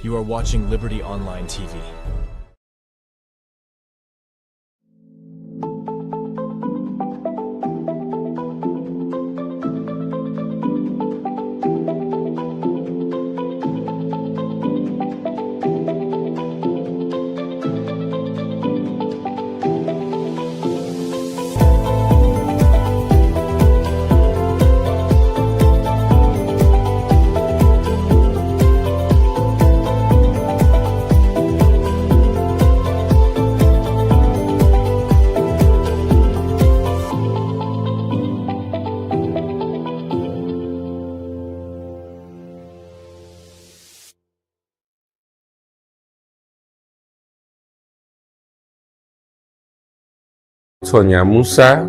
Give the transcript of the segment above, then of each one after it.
You are watching Liberty Online TV. Tonya Musa,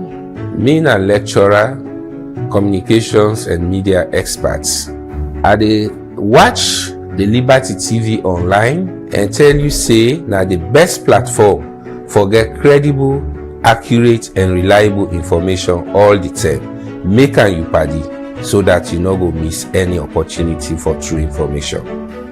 being a lecturer, communications and media experts. I dey watch the Liberty TV online and tell you say na the best platform for get credible, accurate and reliable information all the time. Make am you paddy so that you no go miss any opportunity for true information.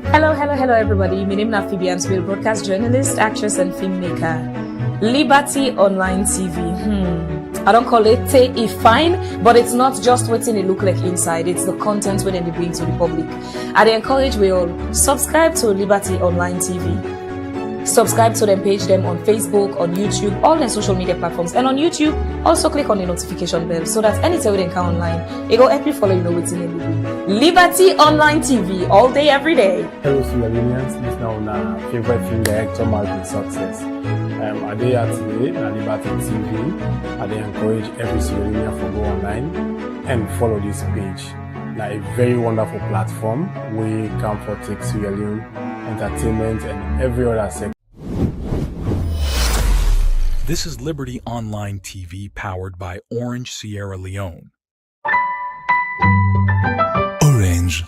Hello everybody. My name is Phoebe and I'm a broadcast journalist, actress and filmmaker. Liberty Online TV. I don't call it fine, but it's not just what's in it look like inside. It's the content when they bring to the public. I encourage we all subscribe to Liberty Online TV. Subscribe to them, page them on Facebook, on YouTube, all their social media platforms. And on YouTube, also click on the notification bell so that anytime we come online, it will help you follow you know what's in it. Liberty Online TV, all day, every day. Hello, Sierra Leoneans. This now my favorite film director, Marvin Success. I dey here today at Liberty TV. I dey encourage every Sierra Leonean to go online and follow this page. Now, a very wonderful platform where you can for take Sierra Leone entertainment and every other sector. This is Liberty Online TV powered by Orange Sierra Leone. Orange.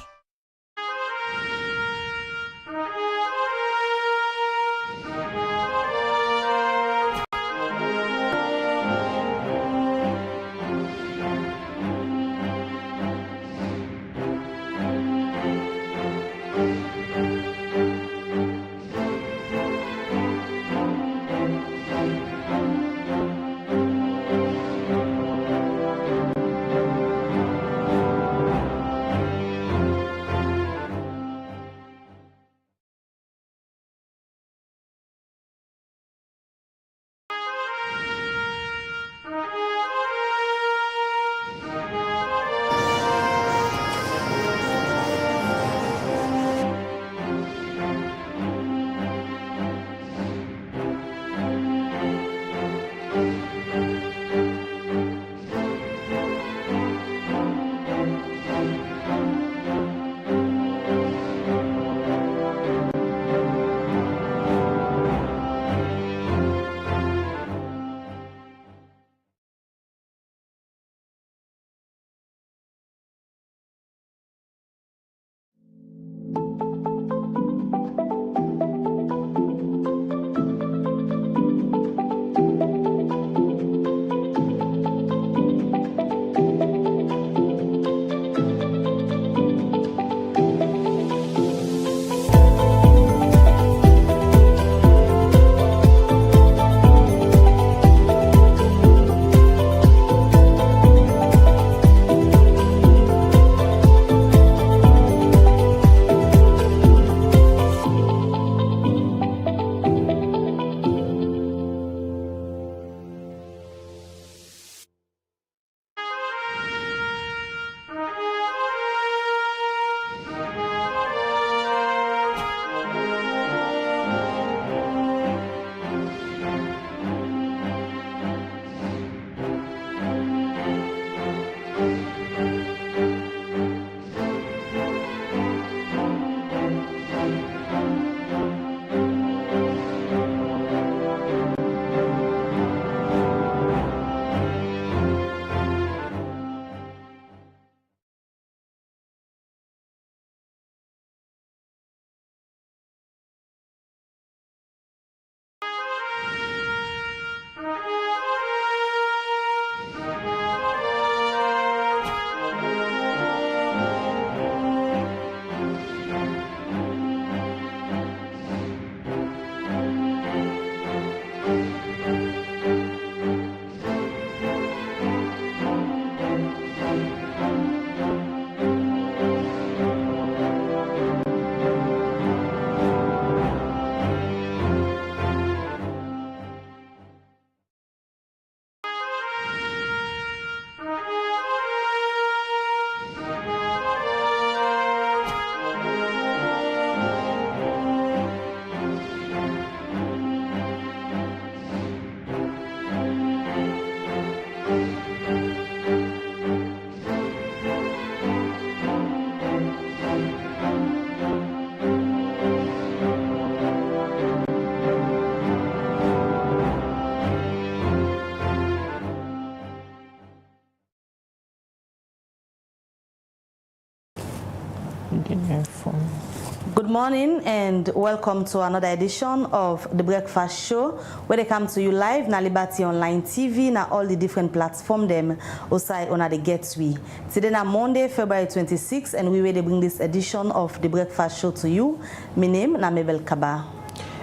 Good morning and welcome to another edition of The Breakfast Show, where they come to you live na Liberty Online TV na all the different platforms them outside on the gateway. Today na Monday, February 26, and we will bring this edition of The Breakfast Show to you. My name na Mabel Kaba.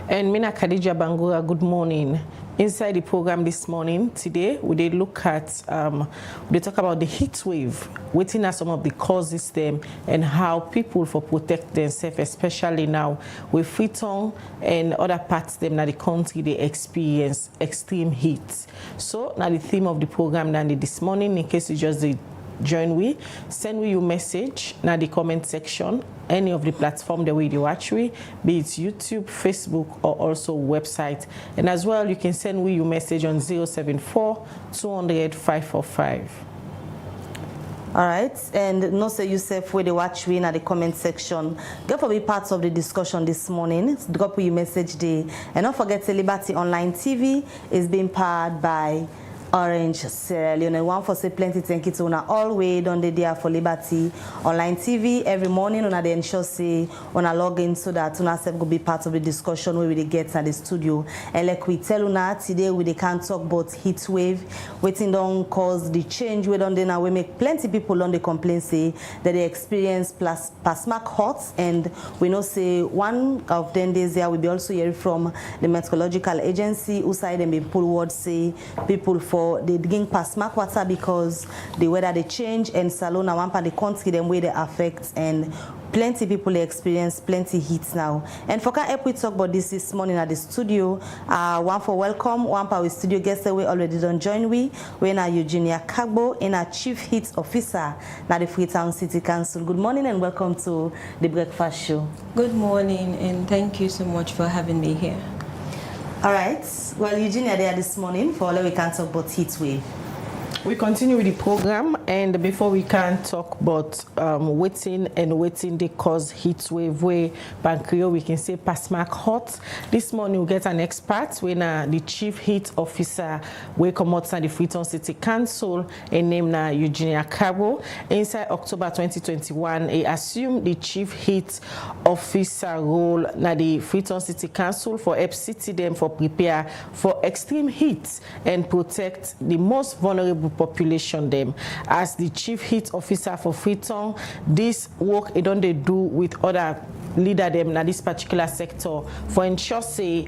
And Mina Khadija Bangura, good morning. Inside the program this morning, today, we did look at, we talk about the heat wave, waiting at some of the causes them and how people for protect themselves, especially now with Freetown and other parts them now the country, they experience extreme heat. So now the theme of the program now this morning, in case you just did join we, send we your message now the comment section, any of the platform the way you watch we, be it YouTube, Facebook, or also website. And as well, you can send we your message on 074 200 545. All right, and no say yourself where they watch we in the comment section. Go for be part of the discussion this morning. Drop your message there, and don't forget Liberty Online TV is being powered by Orange Sierra Leone. One for say plenty thank you to una all way done the day for Liberty Online TV every morning. Una they ensure say una log in so that una self go be part of the discussion where we get at the studio. And like we tell una today we can't talk about heat wave, waiting don't cause the change we don't now we make plenty people on the complain say that they experience past mark hot, and we know say one of them days there will be also hearing from the meteorological agency who side them be pull word say people for they digging past mark water because the weather they change and Salon and one part the country them way they affect, and plenty people they experience plenty heat now. And for can help we talk about this morning at the studio, one for welcome, one part with studio guests we already done join we na Eugenia Kagbo in our chief heat officer na the Freetown City Council. Good morning and welcome to the Breakfast Show. Good morning and thank you so much for having me here. All right. Well, Eugenia there this morning for all we can talk about heat wave. We continue with the program, and before we can talk about waiting they cause heat wave where Bankrio we can say past mark hot. This morning we get an expert when the chief heat officer we come out the Freetown City Council and name na Eugenia Cabo. Inside October 2021, he assumed the chief heat officer role na the Freetown City Council for help city them for prepare for extreme heat and protect the most vulnerable population them. As the chief heat officer for Freetown, this work it don't they do with other leader them na this particular sector for ensure say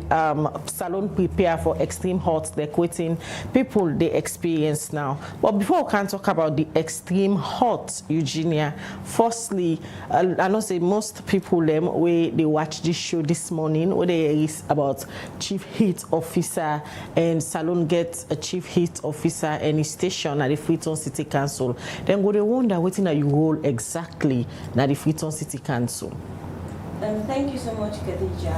Salon prepare for extreme hot they're quitting people they experience now. But before we can talk about the extreme hot, Eugenia, firstly I know say most people them where they watch this show this morning where they is about chief heat officer and Salon get a chief heat officer and his station at the Freetown City Council. Then go they wonder what in your role exactly at the Freetown City Council. Thank you so much, Khadija.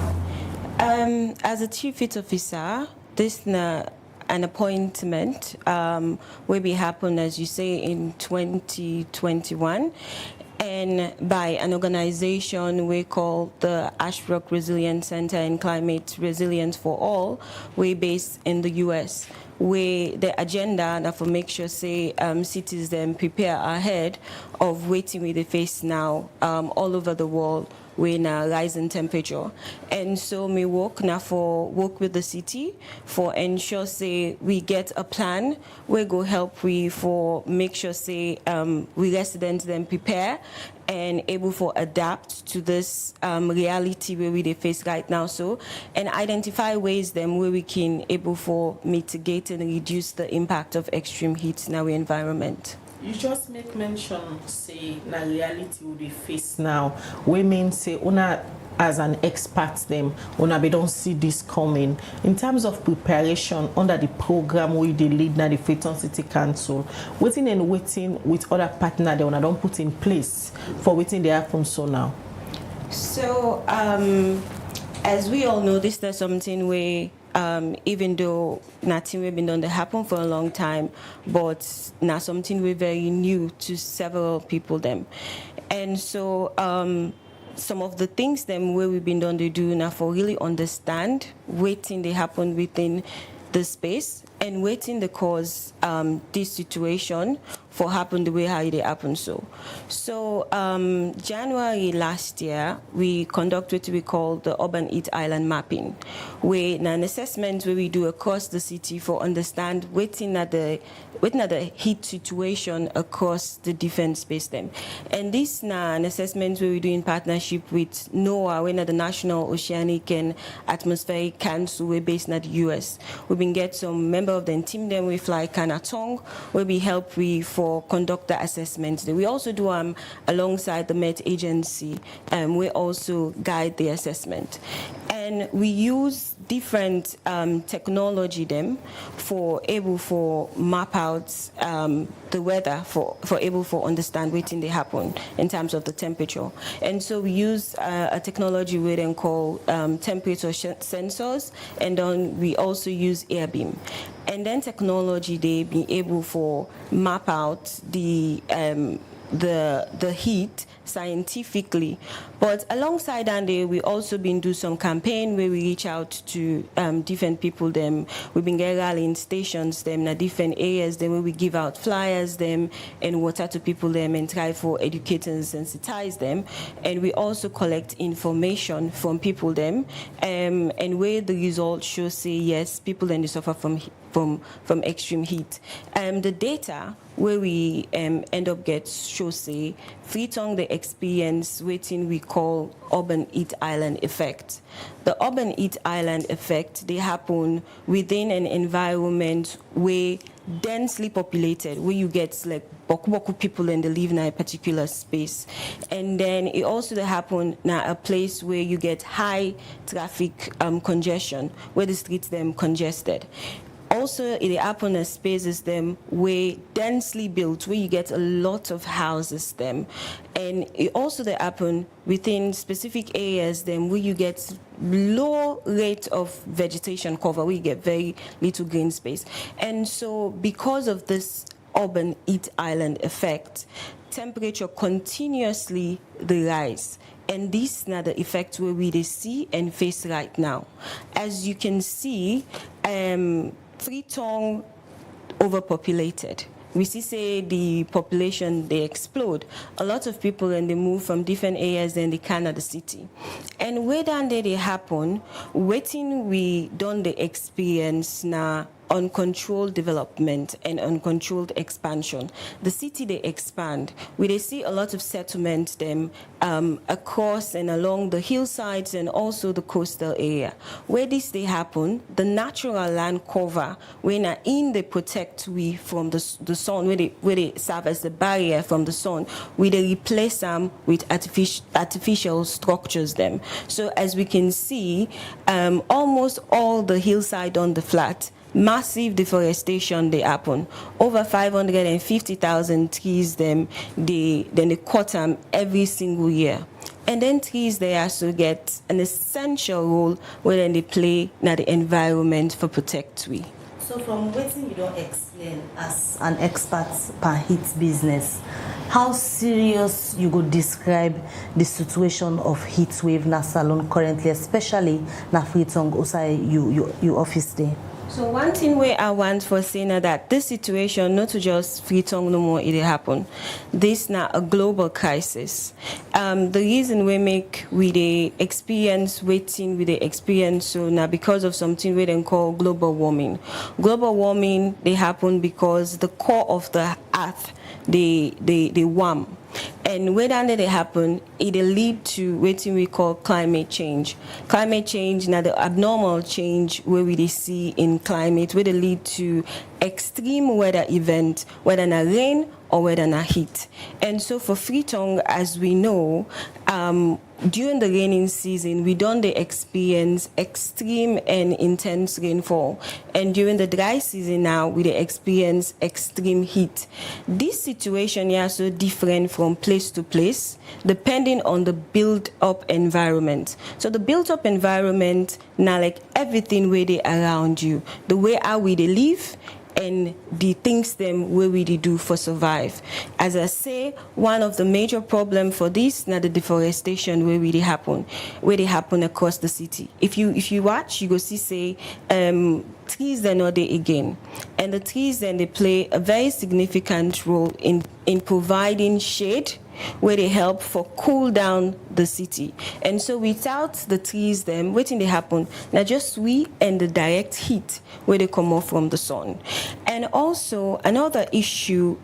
As a chief heat officer, this is an appointment will be happen, as you say, in 2021, and by an organization we call the Ashbrook Resilience Center and Climate Resilience for All. We're based in the US. Where the agenda that for make sure say cities then prepare ahead of waiting with the face now all over the world with a rising temperature. And so we work now for work with the city for ensure say we get a plan we go help we for make sure say we residents then prepare and able for adapt to this reality where we they face right now, so and identify ways then where we can able for mitigate and reduce the impact of extreme heat in our environment. You just make mention say na reality we face now. Women say una as an expert them una be don't see this coming. In terms of preparation under the program we they lead na the Freetown City Council, waiting and waiting with other partners they una don't put in place for waiting they happen so now. So as we all know, this is something where even though nothing we've been done that happened for a long time, but now something we're very new to several people them. And so some of the things them where we've been done to do now for really understand waiting they happen within the space and waiting the cause this situation for happen the way how it happened. So January last year, we conducted what we call the urban heat island mapping, where an assessment where we do across the city for understand waiting at the heat situation across the different space them. And this now an assessment where we do in partnership with NOAA, when at the National Oceanic and Atmospheric Council, we're based in the US. We've been get some member of the team then we fly Kanatong, where we help for conduct the assessments. We also do alongside the Met Agency, we also guide the assessment. And we use different technology them for able for map out the weather for able for understand waiting they happen in terms of the temperature. And so we use a technology we then call temperature sensors, and then we also use air beam. And then technology they be able for map out the heat scientifically. But alongside that, we also been do some campaign where we reach out to different people. Them we've been getting rallying stations them in different areas. Then where we give out flyers them and water to people them and try for educate and sensitize them. And we also collect information from people them and where the results show say yes, people then they suffer from extreme heat. The data where we end up get show say Freetown the experience waiting we call urban heat island effect. The urban heat island effect they happen within an environment where densely populated, where you get like boku people and they live in a particular space. And then it also happen now a place where you get high traffic congestion, where the streets them congested. Also, it happens as spaces them where densely built, where you get a lot of houses them, and it also they happen within specific areas them where you get low rate of vegetation cover, where you get very little green space. And so, because of this urban heat island effect, temperature continuously the rise. And this now the effect where we see and face right now. As you can see, Freetown overpopulated. We see say the population they explode. A lot of people and they move from different areas and they can at the city. And where down there they happen, waiting we done the experience now uncontrolled development and uncontrolled expansion. The city they expand, we they see a lot of settlements them across and along the hillsides and also the coastal area. Where this they happen, the natural land cover when in they protect we from the sun, where they serve as the barrier from the sun, we they replace them with artificial structures them. So as we can see, almost all the hillside on the flat, massive deforestation they happen. Over 550,000 trees they cut them every single year. And then trees they also get an essential role where they play in the environment for protect we. So from waiting you don't explain as an expert per heat business, how serious you could describe the situation of heat wave na salon currently, especially na Freetown Osai you office there? So one thing where I want for saying that this situation not to just Freetown no more it happen. This now a global crisis. The reason we make we the experience waiting with the experience so now because of something we then call global warming. Global warming they happen because the core of the earth they warm. And when that they happen, it'll lead to what we call climate change. Climate change, now the abnormal change where we see in climate, where they lead to extreme weather event, whether na rain or whether na heat. And so for Freetown, as we know, during the raining season, we don't experience extreme and intense rainfall. And during the dry season now, we experience extreme heat. This situation is so different from place to place, depending on the built-up environment. So the built-up environment, now like everything where they around you, the way how we they live, and the things them where we dey do for survive. As I say, one of the major problem for this na the deforestation where they happen across the city. If you watch, you go see say trees they're not there again, and the trees then they play a very significant role in providing shade, where they help for cool down the city. And so without the trees them, waiting they happen, now just we and the direct heat where they come off from the sun. And also another issue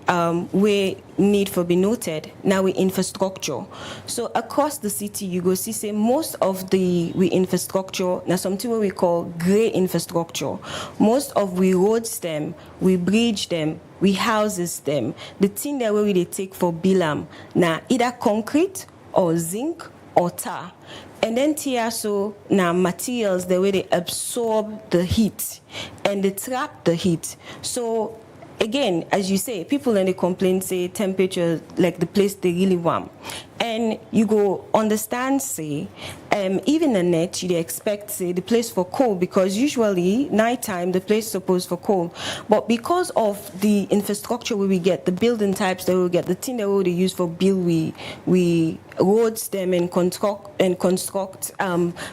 where need for be noted, now we infrastructure. So across the city, you go see say most of the infrastructure, now something what we call grey infrastructure. Most of we roads them, we bridge them, we houses them. The thing that where we they take for bilam, now either concrete or zinc or tar. And then so now materials the way they absorb the heat and they trap the heat. So again, as you say, people when they complain say temperature like the place they really warm. And you go understand, say, even the net, you expect, say, the place for cold, because usually nighttime, the place is supposed for cold. But because of the infrastructure where we get, the building types that we get, the thing that we use for build, we roads them and construct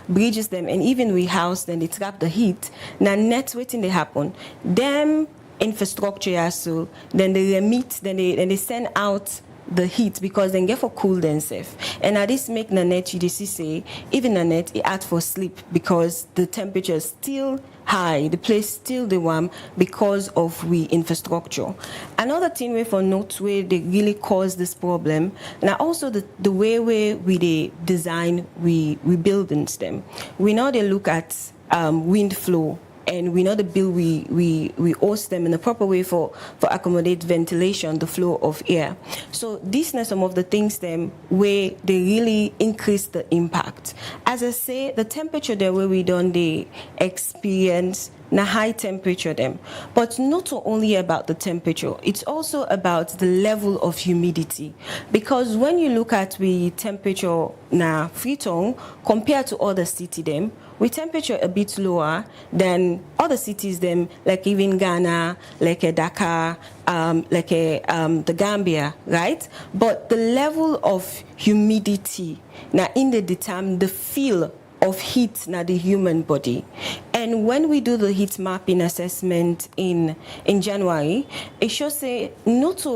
bridges them, and even we house them, they trap the heat. Now net waiting they happen. Them infrastructure, so then they remit, then they send out the heat, because then get for cool themselves. And now this make the net, you see say, even the net, it act for sleep, because the temperature is still high, the place still the warm because of we infrastructure. Another thing we for note where they really cause this problem, now also the way we they design we buildings them. We know they look at wind flow, and we know the bill we host them in a proper way for accommodate ventilation, the flow of air. So these are some of the things them where they really increase the impact. As I say, the temperature there where we don't they experience na high temperature them, but not only about the temperature, it's also about the level of humidity. Because when you look at the temperature na Freetown compared to other city them, with temperature a bit lower than other cities them, like even Ghana, like Dakar, the Gambia, right? But the level of humidity now in the determine the feel of heat na the human body. And when we do the heat mapping assessment in January, it shows say not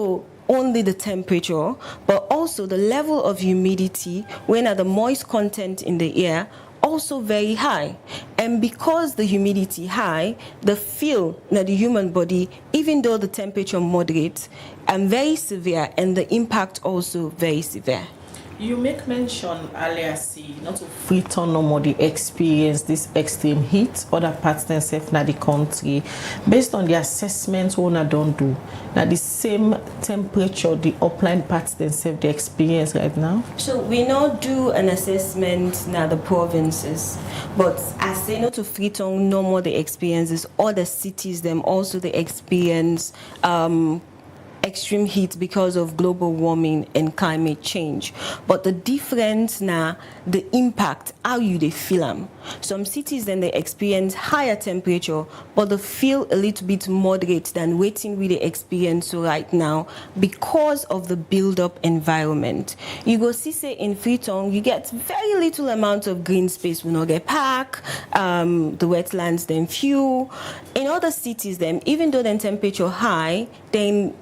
only the temperature, but also the level of humidity, when the moist content in the air also very high. And because the humidity high, the feel na the human body, even though the temperature moderate, and very severe, and the impact also very severe. You make mention earlier, see, not to Freetown no more they experience this extreme heat, other parts themselves na the country. Based on the assessments one don't do, now the same temperature the upland parts themselves they experience right now. So we not do an assessment now the provinces, but I say not to Freetown no more the experiences, other cities them also they experience extreme heat because of global warming and climate change. But the difference now, the impact, how you they feel them. Some cities then they experience higher temperature, but they feel a little bit moderate than waiting we they experience right now because of the build-up environment. You go see say in Freetown, you get very little amount of green space. We not get park, the wetlands then few. In other cities then, even though the temperature high, then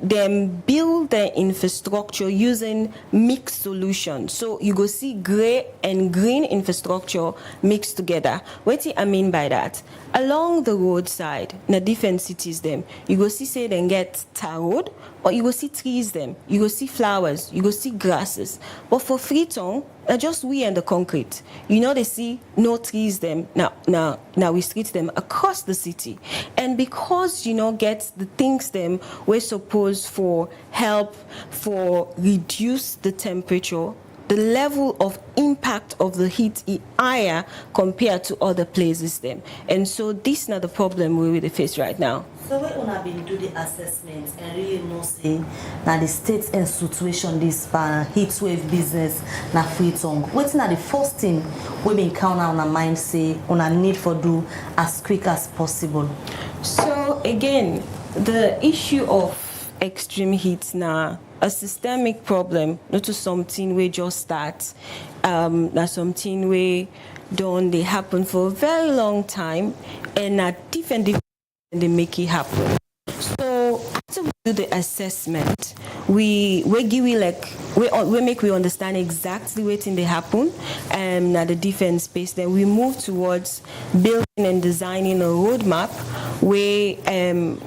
build their infrastructure using mixed solutions. So you go see gray and green infrastructure mixed together. What I mean by that? Along the roadside, in the different cities them, you go see say then get tar road, or you go see trees them, you go see flowers, you go see grasses. But for Freetown, just we and the concrete. You know they see no trees them. Now we street them across the city. And because get the things them we're supposed for help for reduce the temperature, the level of impact of the heat is higher compared to other places them. And so this is not the problem we face right now. So when una been do the assessment and really know say now the state and situation this heat wave business na Freetown, what's not the first thing we been count on our mind say una need for do as quick as possible? So again, the issue of extreme heat now a systemic problem, not to something we just start. That's something we don't they happen for a very long time, and at different they make it happen. So after we do the assessment, we give we make we understand exactly what thing they happen at the different space. Then we move towards building and designing a roadmap. We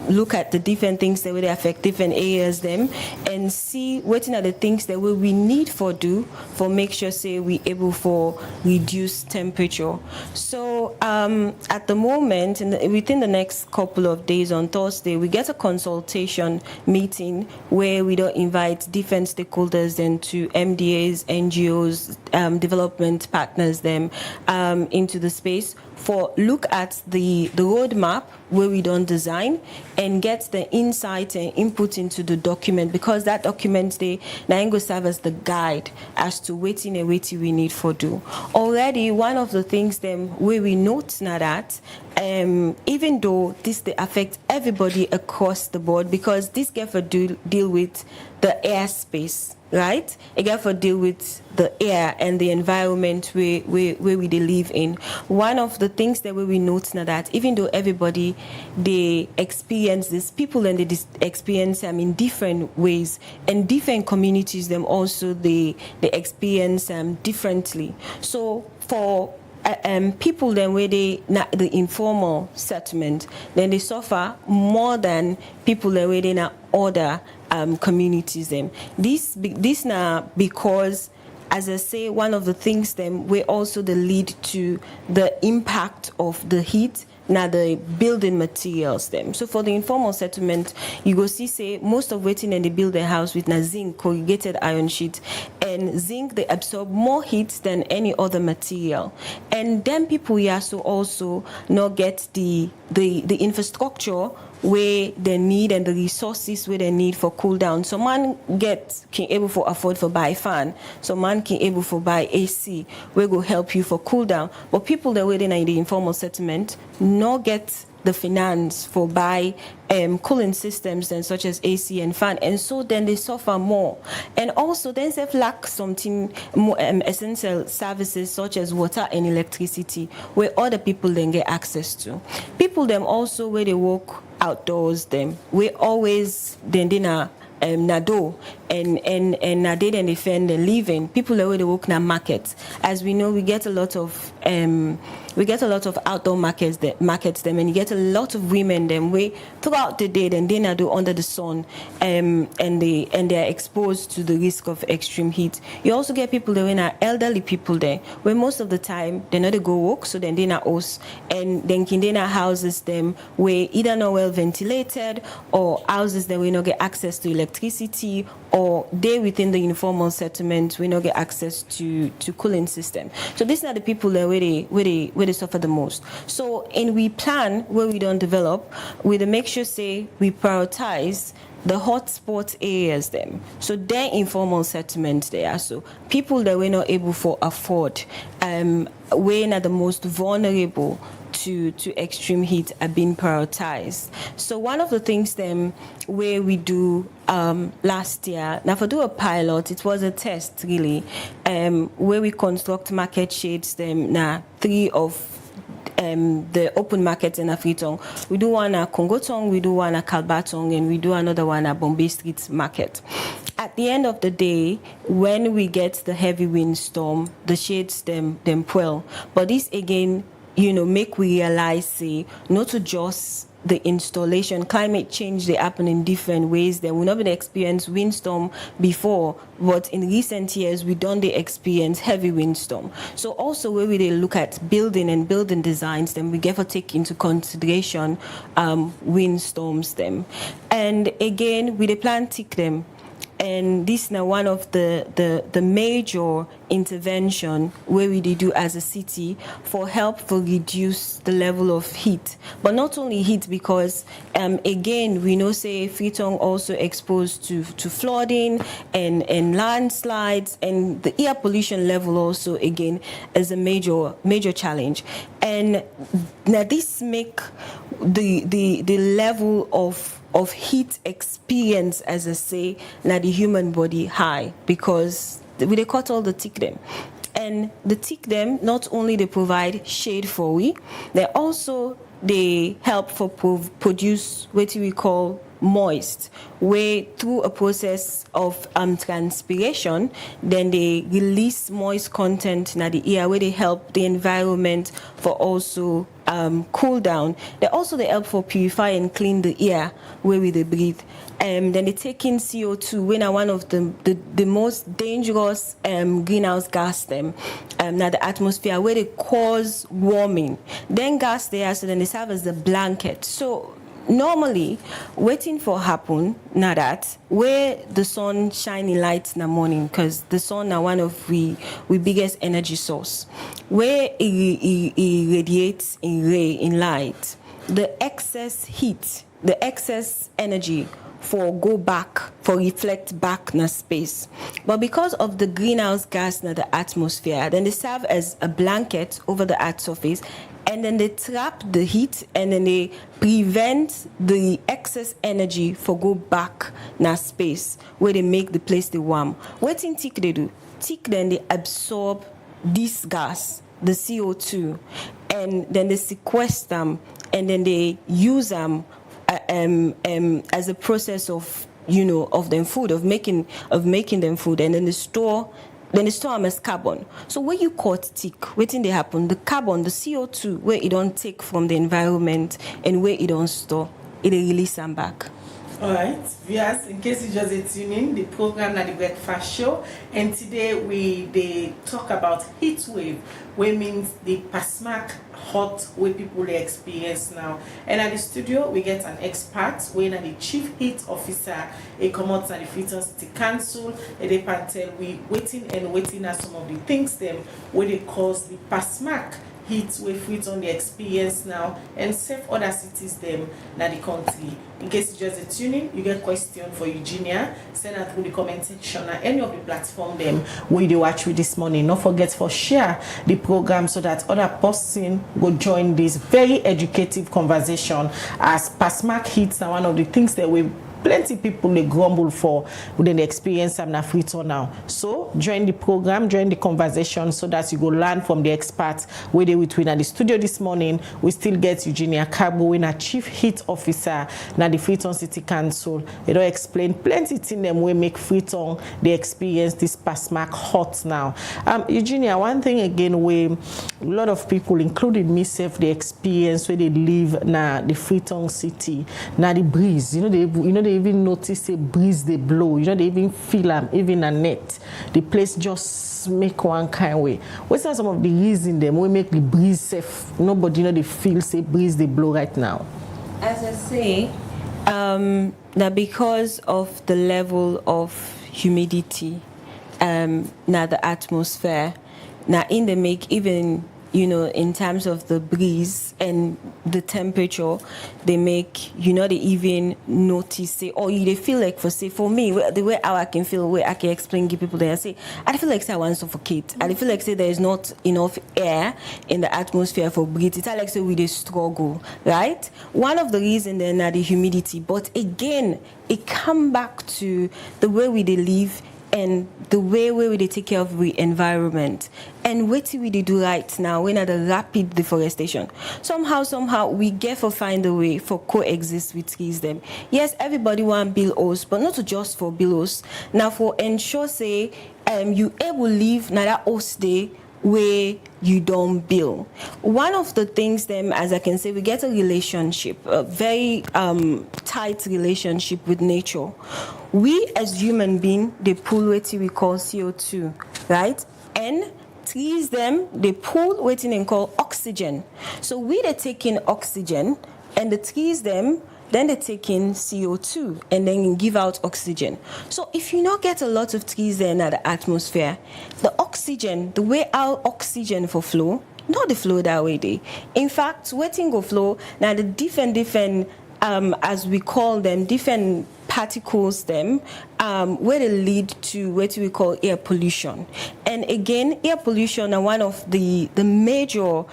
look at the different things that will affect different areas them and see what are the things that we need for do for make sure say we able for reduce temperature. So at the moment, within the next couple of days on Thursday, we get a consultation meeting where we don't invite different stakeholders and to MDAs, NGOs, development partners them into the space for look at the roadmap where we don't design and get the insight and input into the document, because that document they now go serve as the guide as to waiting and waiting we need for do. Already one of the things them where we note now that even though this they affect everybody across the board, because this get for deal with the airspace, right? It get for deal with the air and the environment where we live in. One of the things that we note now that even though everybody they experience this, people and they experience them in different ways, and different communities them also they experience them differently. So for people then where they not the informal settlement, then they suffer more than people that where they not other communities them. This now because, as I say, one of the things them we also the lead to the impact of the heat now the building materials them. So for the informal settlement, you go see say most of waiting and they build their house with na zinc corrugated iron sheet, and zinc they absorb more heat than any other material. And then people also not get the infrastructure where they need and the resources where they need for cool down. So man can able for afford for buy fan. So man can able for buy AC where go help you for cool down. But people that waiting in the informal settlement not get the finance for buy cooling systems and such as AC and fan, and so then they suffer more. And also then they lack something more essential services such as water and electricity where other people then get access to. People them also where they work outdoors them we always then dinner nado and nade and defend the living. People that where they work na market. As we know, we get a lot of outdoor markets them, and you get a lot of women them way throughout the day then they do under the sun and they're exposed to the risk of extreme heat. You also get people that when are elderly people there where most of the time they not go work, so then they not house, and then kindena houses them where either not well ventilated or houses that we not get access to electricity, or they within the informal settlement we not get access to cooling system. So these are the people that where they suffer the most. So and we plan where we don't develop, we to make sure say we prioritize the hotspot areas them. So their informal settlements there. So people that were not able to afford, we're not the most vulnerable to extreme heat are being prioritized. So one of the things them where we do last year, now for do a pilot, it was a test really, where we construct market shades them now 3 of the open markets in Afritong. We do one at Kongotong, we do one at Kalbatong, and we do another one at Bombay Street Market. At the end of the day, when we get the heavy windstorm, the shades them pull. But this again, make we realize, say, not to just the installation. Climate change, they happen in different ways. They will not be experienced windstorm before, but in recent years, we don't experience heavy windstorm. So also where we look at building and building designs, then we get to take into consideration windstorms them. And again, we plan tick them. And this is now one of the major intervention where we do as a city for help for reduce the level of heat. But not only heat, because again, we know say Freetown also exposed to flooding and landslides, and the air pollution level also again is a major challenge. And now this make the level of of heat experience, as I say, na the human body high, because we they cut all the tick them. And the tick them, not only they provide shade for we, they help for produce what we call moist, where through a process of transpiration, then they release moist content in the air, where they help the environment for also cool down. They help for purify and clean the air where we they breathe. Then they take in CO2, when are one of the most dangerous greenhouse gas now the atmosphere, where they cause warming. Then gas there, so then they serve as the blanket. So normally, waiting for happen now that where the sun shining light in the morning, because the sun are one of we biggest energy source, where it radiates in light, the excess heat, the excess energy for reflect back in space. But because of the greenhouse gas in the atmosphere, then they serve as a blanket over the earth's surface, and then they trap the heat, and then they prevent the excess energy for go back in space, where they make the place they warm. What in tick they do? Tick then they absorb this gas, the CO2, and then they sequester them, and then they use them as a process of of them food, of making them food, and then they store them as carbon. So when you cut tick, waiting they happen, the carbon, the CO2, where it don't take from the environment and where it don't store, it release them back. All right, viewers, in case you just tune in, the program at the breakfast show, and today they talk about heat wave, which means the pasmak hot where people they experience now. And at the studio we get an expert, when the chief heat officer, a commodity and the Freetown City Council, and they can tell we waiting at some of the things them where they cause the pasmak heat wave Freetown they experience now, and save other cities them na the country. In case you just tuning, you get question for Eugenia, send out through the comment section or any of the platform them where they watch with this morning. Don't forget for share the program so that other person will join this very educative conversation, as pasmak heats are one of the things that we plenty people they grumble for within the experience I'm not free to now. So join the program, join the conversation so that you go learn from the experts where they between at the studio this morning. We still get Eugenia Cabo, when a chief heat officer na the Freetown City Council. They don't explain plenty things them we make Freetown they experience this pasmak hot now. Eugenia, one thing again where a lot of people, including myself, they experience where they live na the Freetown City, na the breeze. They even notice a breeze they blow. They even feel them, even a net. The place just make one kind of way. What's some of the reason them we make the breeze safe? Nobody they feel say breeze they blow right now. As I say, that because of the level of humidity, now the atmosphere, now in the make even in terms of the breeze and the temperature, they make, they even notice, say, they feel like, for me, the way how I can feel, where I can explain, give people there, say, I feel like, say, I want to suffocate. I feel like, say, there is not enough air in the atmosphere for breathing. It's like, say, we they struggle, right? One of the reasons then are the humidity, but again, it come back to the way we they live and the way we take care of the environment. And what we do right now, when at the rapid deforestation, somehow we get for find a way for coexist with trees them. Yes, everybody want build house, but not just for build house. Now for ensure say you able live now that house day where you don't build. One of the things them, as I can say, we get a relationship, a very tight relationship with nature. We as human beings, they pull what we call CO2, right? And trees them, they pull what they call oxygen. So we they take in oxygen, and the trees them, then they take in CO2 and then give out oxygen. So if you not get a lot of trees there in the atmosphere, the oxygen, the way our oxygen for flow, not the flow that way they. In fact, waiting go flow, now the different as we call them, different particles them where they lead to what we call air pollution. And again, air pollution are one of the major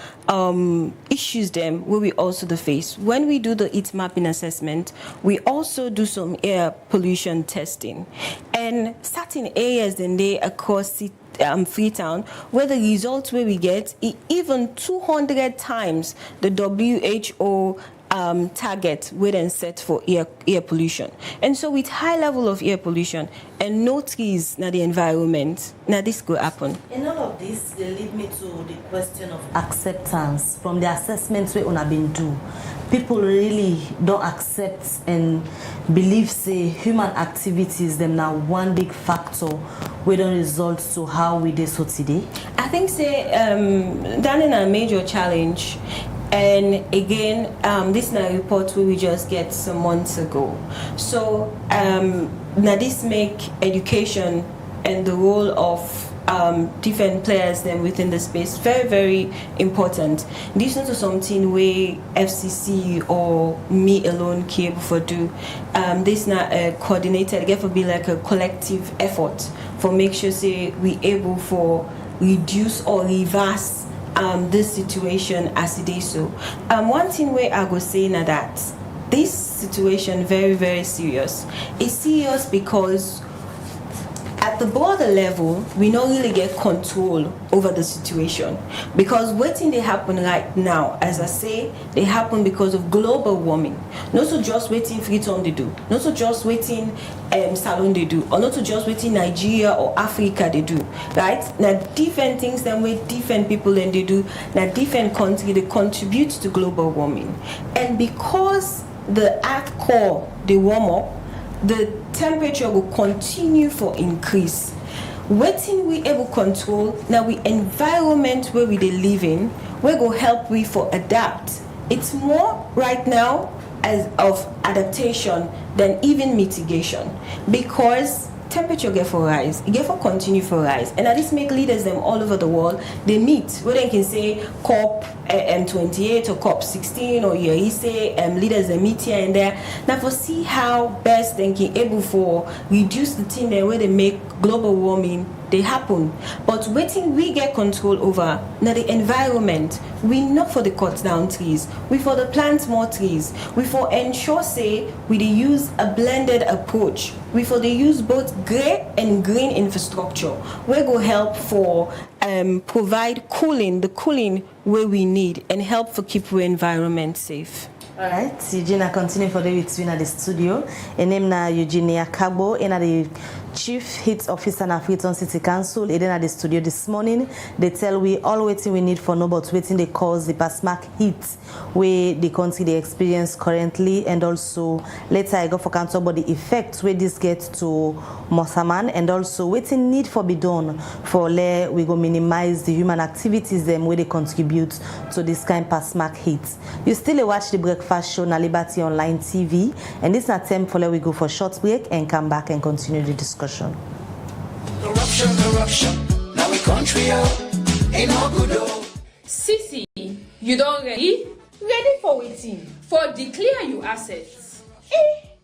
issues them where we also face. When we do the heat mapping assessment, we also do some air pollution testing. And certain areas then they across Freetown, where the results where we get even 200 times the WHO target we then set for air pollution. And so with high level of air pollution and no trees in the environment, now this could happen. And all of this, they lead me to the question of acceptance from the assessments we have been do. People really don't accept and believe say human activities them now one big factor we don't result to how we do so today. I think say that is a major challenge. And again, this is a report we just get some months ago. So now this make education and the role of different players then within the space very, very important. This is not something where FCC or me alone care for do. This is not a coordinated, it get to be like a collective effort for make sure say we able for reduce or reverse this situation as it is so. One thing where I go say now that this situation very, very serious. It's serious because at the border level, we don't really get control over the situation. Because waiting they happen right now, as I say, they happen because of global warming. Not so just waiting Freetown they do. Not so just waiting Salon they do. Or not so just waiting Nigeria or Africa they do. Right? Now different things than way different people then they do. Now different countries they contribute to global warming. And because the earth core they warm up, the temperature will continue for increase. Waiting we able control now we environment where we they live in, we go help we for adapt. It's more right now as of adaptation than even mitigation, because temperature get for rise, it get for continue for rise, and this make leaders them all over the world. They meet where they can say COP 28 or COP 16 or you say leaders they meet here and there. Now for see how best they can able for reduce the thing there where they make global warming they happen. But waiting we get control over now the environment. We not for the cut down trees, we for the plant more trees, we for ensure say we they use a blended approach, we for they use both grey and green infrastructure. We go help for provide cooling, the cooling where we need, and help for keep our environment safe. Alright, Eugenia continue for the weeks at the studio. And name na Eugenia Kagbo, and the Chief Heat Officer na Freetown City Council. And then at the studio this morning, they tell we all waiting we need for no but waiting they cause the pasmak heat where the country they experience currently, and also later I go for council about the effect where this gets to Mosaman, and also waiting need for be done for we go minimize the human activities them where they contribute to this kind of pasmak heat. You still watch the breakfast show na Liberty Online TV, and this is a time for we go for short break and come back and continue the discussion. Corruption, now we country out, ain't no good though. Sisi, you don't ready? Ready for waiting. For declare your assets.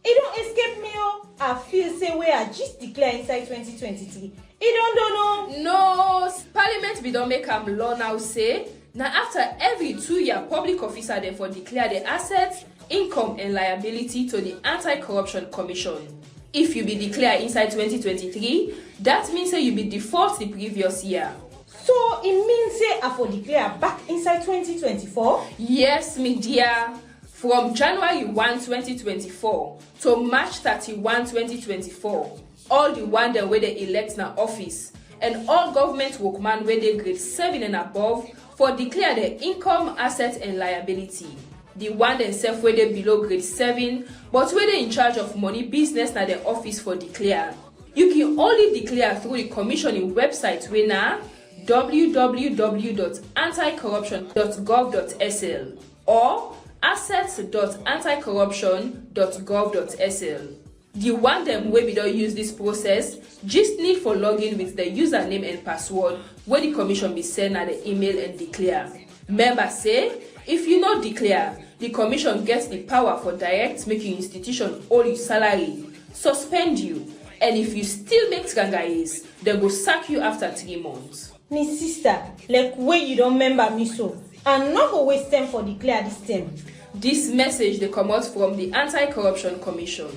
It don't escape me, oh. I feel say we are just declare inside 2023. It don't know. No, Parliament we don't make law now say. Now after every 2 year, public officer therefore declare the assets, income and liability to the Anti-Corruption Commission. If you be declared inside 2023, that means that you be default the previous year. So it means say I for declare back inside 2024? Yes, me dear. From January 1, 2024 to March 31, 2024, all the one that where they elect na office, and all government workmen where they grade 7 and above for declare their income, assets and liability. The one themselves where they below grade 7, but where they in charge of money business na their office for declare. You can only declare through the commissioning website where na www.anticorruption.gov.sl or assets.anticorruption.gov.sl. The one them where we don't use this process just need for login with the username and password where the commission be sent at the email and declare. Member say if you not declare, the commission gets the power for direct making institution all your salary suspend you, and if you still make trangayes, they go sack you after 3 months. Me sister, like way you don't remember me so, and not go waste time for declare this time. This message they come out from the Anti-Corruption Commission.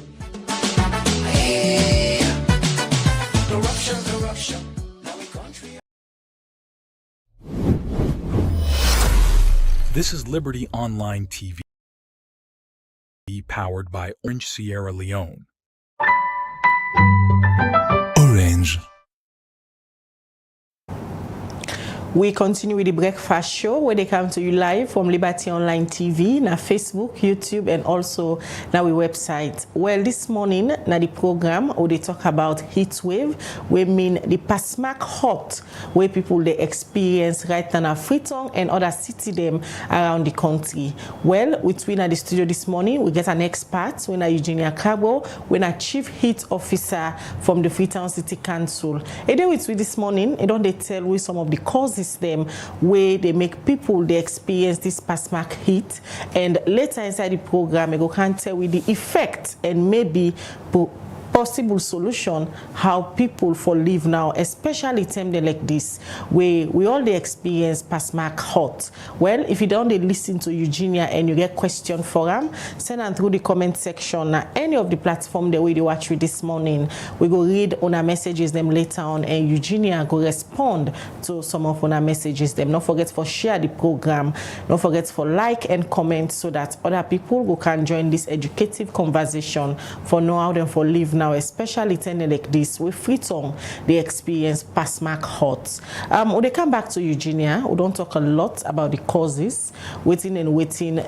Corruption. Now we country. This is Liberty Online TV, powered by Orange Sierra Leone. Orange. We continue with the breakfast show where they come to you live from Liberty Online TV, na Facebook, YouTube, and also na we website. Well, this morning na the program where they talk about heat wave, we mean the pasmak hot where people they experience right now Freetown and other city them around the country. Well, with we at the studio this morning, we get an expert, we na Eugenia Cabo, we na Chief Heat Officer from the Freetown City Council. And then with we this morning, and don't they tell we some of the causes them where they make people they experience this pasmak heat, and later inside the program I go can tell with the effect and maybe possible solution how people for live now, especially time like this where we all they experience pasmak hot. Well, if you don't listen to Eugenia and you get question for them, send them through the comment section na any of the platform the way they watch with this morning. We go read on our messages them later on, and Eugenia go respond to some of our messages them. Don't forget for share the program, don't forget for like and comment so that other people who can join this educative conversation for know how them for live now, especially ten like this with Freetown they experience pasmak hot. When they come back to Eugenia, we don't talk a lot about the causes, waiting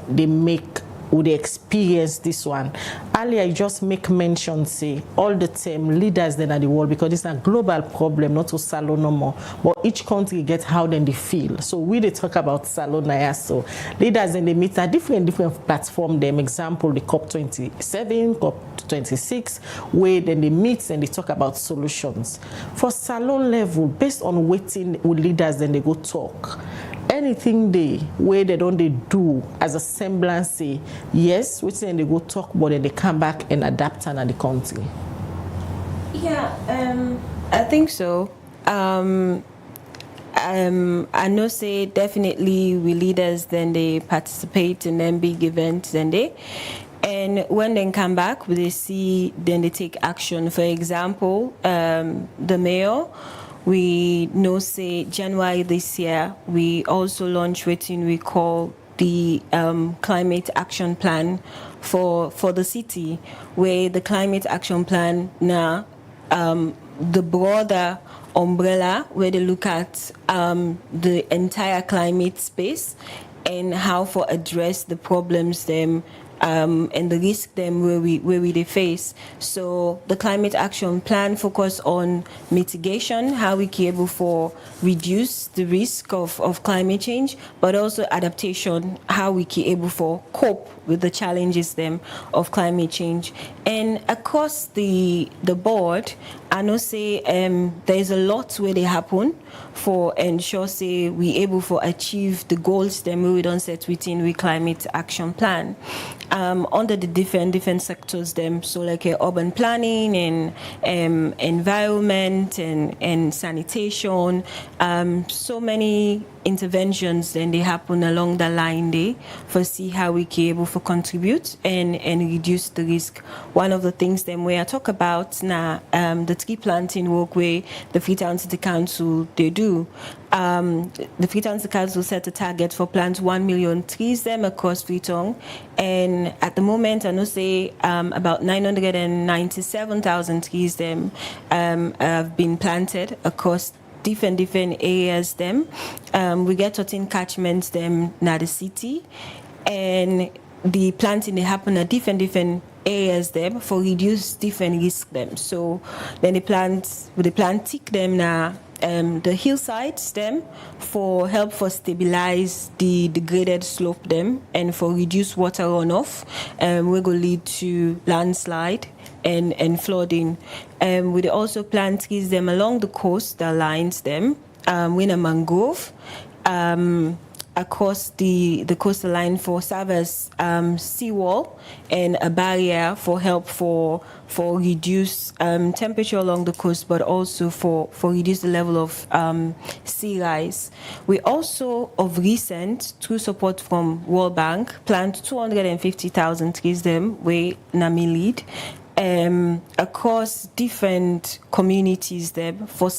they make would they experience this one. Earlier, you just make mention, say, all the time leaders then at the world, because it's a global problem, not to Salon no more. But each country gets how then they feel. So we they talk about Salon now. So leaders then they meet at different platform. Them example the COP27, COP26, where then they meet and they talk about solutions. For Salon level, based on waiting with leaders, then they go talk. Anything where they don't do as a semblance say yes, which then they go talk, but then they come back and adapt to the country. Yeah, I think so. I know say definitely we leaders then they participate in them big events then and when they come back they see then they take action. For example, the mayor, we know say January this year we also launched what we call the climate action plan for the city, where the climate action plan now the broader umbrella where they look at the entire climate space and how for address the problems them and the risk them where we they face. So the climate action plan focus on mitigation, how we can able for reduce the risk of climate change, but also adaptation, how we can able for cope with the challenges them of climate change. And across the board, I know say there's a lot where they happen for ensure say we able for achieve the goals them we don't set within we climate action plan. Under the different sectors them, so like urban planning and environment and sanitation, so many interventions then they happen along the line there for see how we can able for contribute and reduce the risk. One of the things then where I talk about now the tree planting work where the Freetown City Council they do. The Freetown City Council set a target for plant 1 million trees them across Freetown, and at the moment I know say about 997,000 trees them have been planted across different areas them. We get 13 catchments them na the city, and the planting they happen at different areas them for reduce different risk them. So then they plant tick them na the hillsides them for help for stabilize the degraded slope them and for reduce water runoff, we go lead to landslide and flooding. We also plant trees them along the coast that lines them, with a mangrove, across the coastal line for serve as seawall and a barrier for help for reduced temperature along the coast, but also for reduce the level of sea rise. We also, of recent, through support from World Bank, planted 250,000 trees them where NAMI lead. Across different communities there for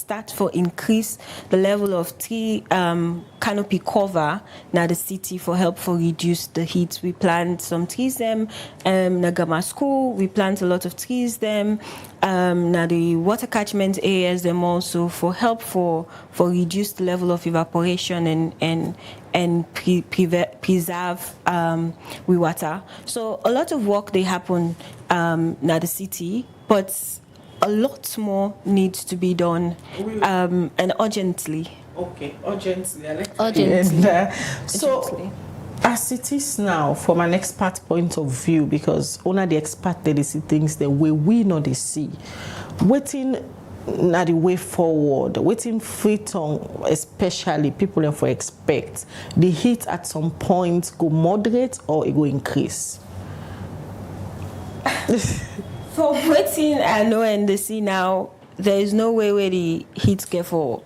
increase the level of tree canopy cover now the city for help for reduce the heat. We plant some trees them Nagama school, we plant a lot of trees them now the water catchment areas them also for help for reduce the level of evaporation and preserve we water. So a lot of work they happen now the city, but a lot more needs to be done and urgently. Okay, urgently. Urgently. So, as it is now, from an expert point of view, because only the expert they see things the way we know they see, waiting na the way forward, waiting Freetown, especially people for expect the heat at some point go moderate or it go increase. For waiting, I know and they see now, there is no way where the heat get for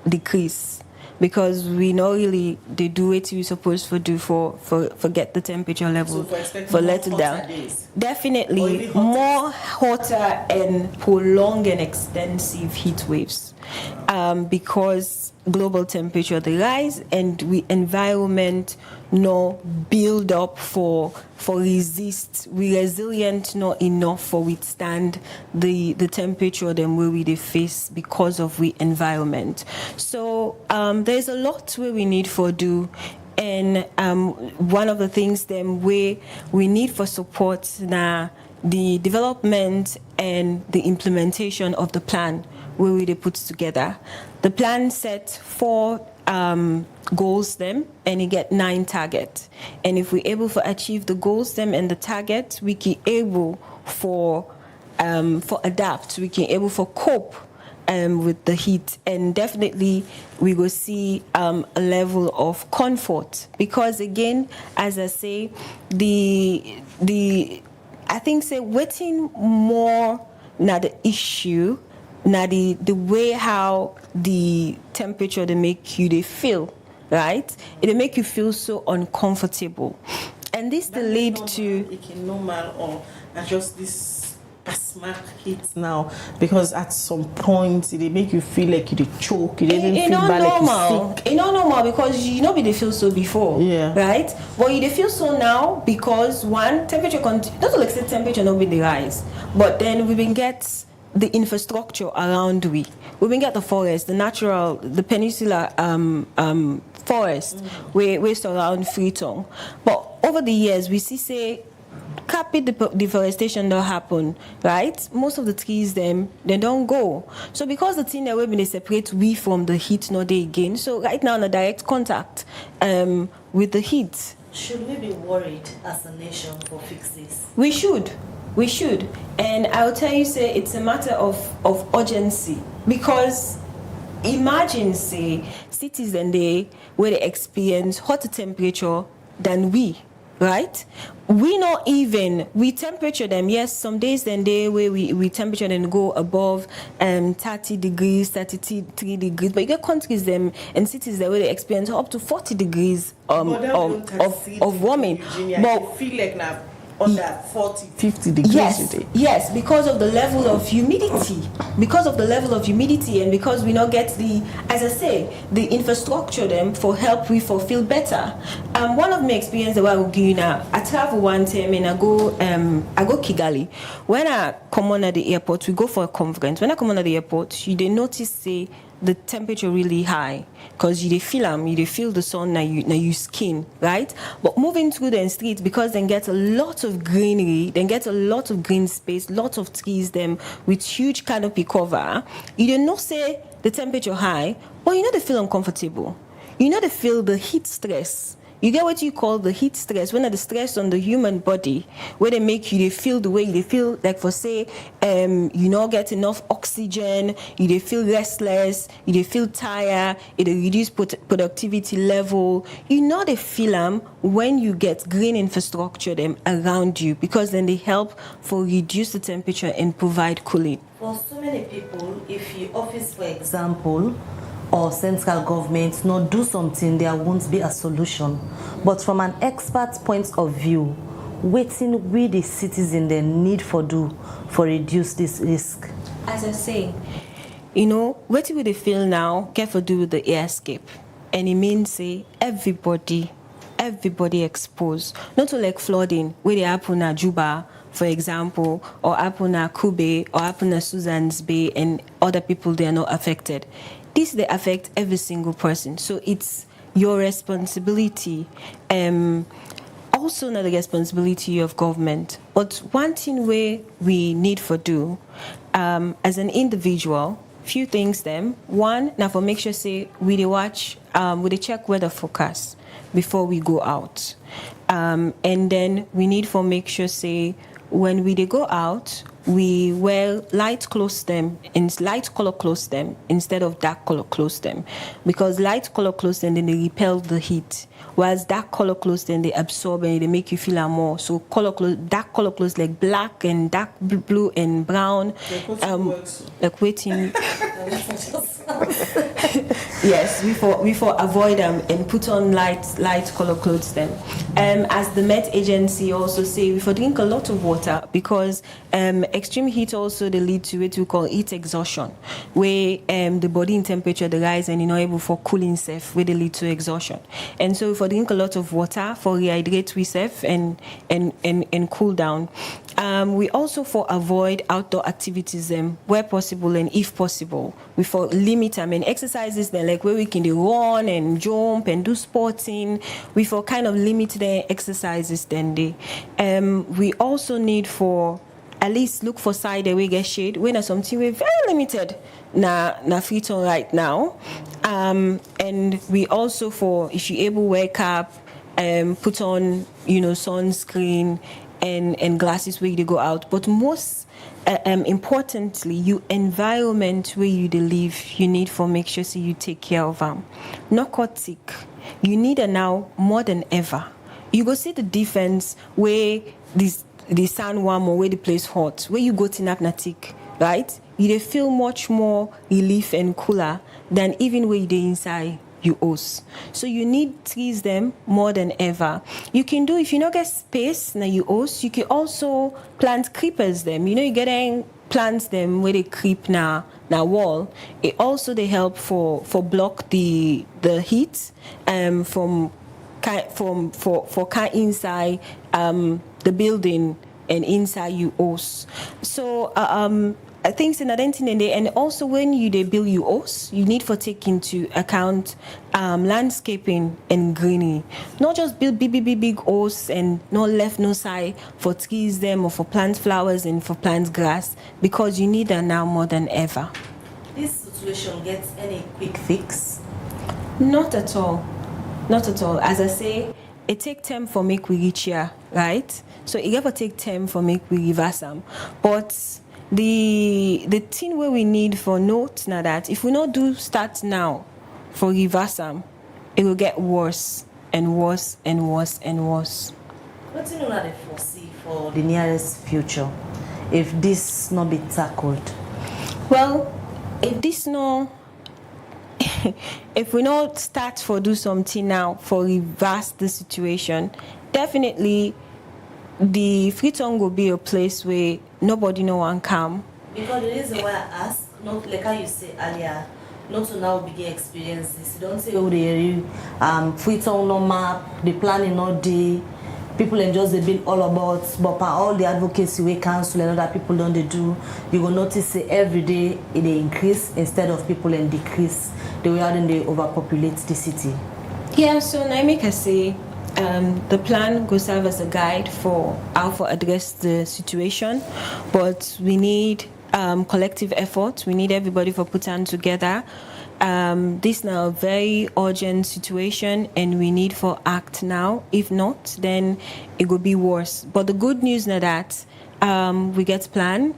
decrease because we know really they do what we supposed to do for get the temperature level for let it down. Definitely more hotter and prolonged and extensive heat waves because global temperature the rise and we environment no build up for resist. We resilient not enough for withstand the temperature them where we they face because of we environment. So there's a lot where we need for do. And one of the things them where we need for support now the development and the implementation of the plan where we they put together. The plan set 4 goals them and you get 9 targets. And if we're able to achieve the goals them and the targets, we can able for adapt, we can able for cope with the heat, and definitely we will see a level of comfort because again, as I say, I think say waiting more now the issue. Now the way how the temperature they make you they feel, right? It make you feel so uncomfortable, and this the lead to it normal or just this asthma heat now because at some point it make you feel like you choke, you didn't feel bad like you sick. It's not normal because you know they feel so before, right? But you they feel so now because one temperature not like say temperature not be the rise, but then we been get the infrastructure around we been get the forest, the natural, the peninsular forest we surround Freetown. But over the years we see say rapid deforestation don't happen, right? Most of the trees they don't go. So because the thing that they separate we from the heat not they again. So right now in a direct contact with the heat. Should we be worried as a nation for fixes? We should. And I'll tell you, say, it's a matter of urgency. Because imagine, say, cities and they where they experience hotter temperature than we, right? We temperature them, yes, some days then they where we temperature them go above 30 degrees, 33 degrees. But you get countries them and cities that where they experience up to 40 degrees of warming. But feel like now under 40, 50 degrees today. Yes, because of the level of humidity. And because we not get the, as I say, the infrastructure them for help we for feel better. One of my experience that I will give you now, I travel one time and I go Kigali. When I come on at the airport, we go for a conference. When I come on at the airport, you they notice say the temperature really high because you feel the sun now you skin, right? But moving through the streets because then get a lot of greenery, then get a lot of green space, lots of trees them with huge canopy cover. You don't know say the temperature high, but you know they feel uncomfortable. You know they feel the heat stress. You get what you call the heat stress, when the stress on the human body, where they make you, they feel the way they feel, like for say, you not get enough oxygen, you they feel restless, you they feel tired, it reduce productivity level. You know they feel them when you get green infrastructure them around you, because then they help for reduce the temperature and provide cooling. For so many people, if your office, for example, or central government not do something, there won't be a solution. But from an expert point of view, waiting we the citizen they need for do for reduce this risk. As I say, you know, what we feel now get for do with the airscape, and it means say everybody exposed, not to like flooding where they happen at Juba, for example, or happen at Kube, or happen at Susan's Bay, and other people they are not affected. This they affect every single person, so it's your responsibility. Also not the responsibility of government, but one thing we need for do as an individual, few things them. One, now for make sure say we dey watch, we dey check weather forecast before we go out, and then we need for make sure say when we dey go out, we wear light color clothes them instead of dark color clothes them, because light color clothes them then they repel the heat, whereas dark color clothes then they absorb and they make you feel more. So dark color clothes like black and dark blue and brown, like waiting. Yes, we for avoid them and put on light color clothes then. As the Met Agency also say, we for drink a lot of water, because extreme heat also they lead to what we call heat exhaustion, where the body in temperature they rise and you're not able for cooling self, where they lead to exhaustion. And so for drink a lot of water for rehydrate we self and cool down. We also for avoid outdoor activities where possible, and if possible we for limit them and exercises then, like where we can run and jump and do sporting, we for kind of limit their exercises then they. We also need for at least look for side where we get shade when there's something we're very limited na fit on right now. And we also for, if you able wake up, put on sunscreen and glasses where you go out. But most importantly, your environment where you live, you need for make sure so you take care of them. Narcotic, you need it now more than ever. You go see the difference where the sun warm or where the place hot, where you go to napnatic, right? You feel much more relief and cooler than even where you inside your house. So you need trees them more than ever. You can do, if you not get space na your house, you can also plant creepers them. You getting plants them where they creep na wall. It also they help for block the heat from inside the building and inside your house. So I think and also when you build your house, you need for take into account landscaping and greenery. Not just build big house and not left no side for trees them or for plant flowers and for plant grass, because you need that now more than ever. This situation gets any quick fix? Not at all. Not at all. As I say, it takes time for make we reach here, right? So it ever take time for make we reverse them. But the thing where we need for note now that if we not do start now for reverse them, it will get worse and worse and worse and worse. What do you know they foresee for the nearest future if this not be tackled? Well, if this no if we not start for do something now for reverse the situation, definitely the Freetown will be a place where nobody no one come. Because the reason why I ask, not like how you say earlier, not to now begin experience this. You don't say Freetown no map, the planning not day. People and just they been all about, but all the advocacy we council and other people don't they do. You will notice say every day it increase instead of people and decrease. The way how they overpopulate the city. Yeah, so Naimika say the plan will serve as a guide for how to address the situation, but we need collective effort. We need everybody for putting together. this now a very urgent situation and we need for act now. If not, then it will be worse. But the good news now that we get plan,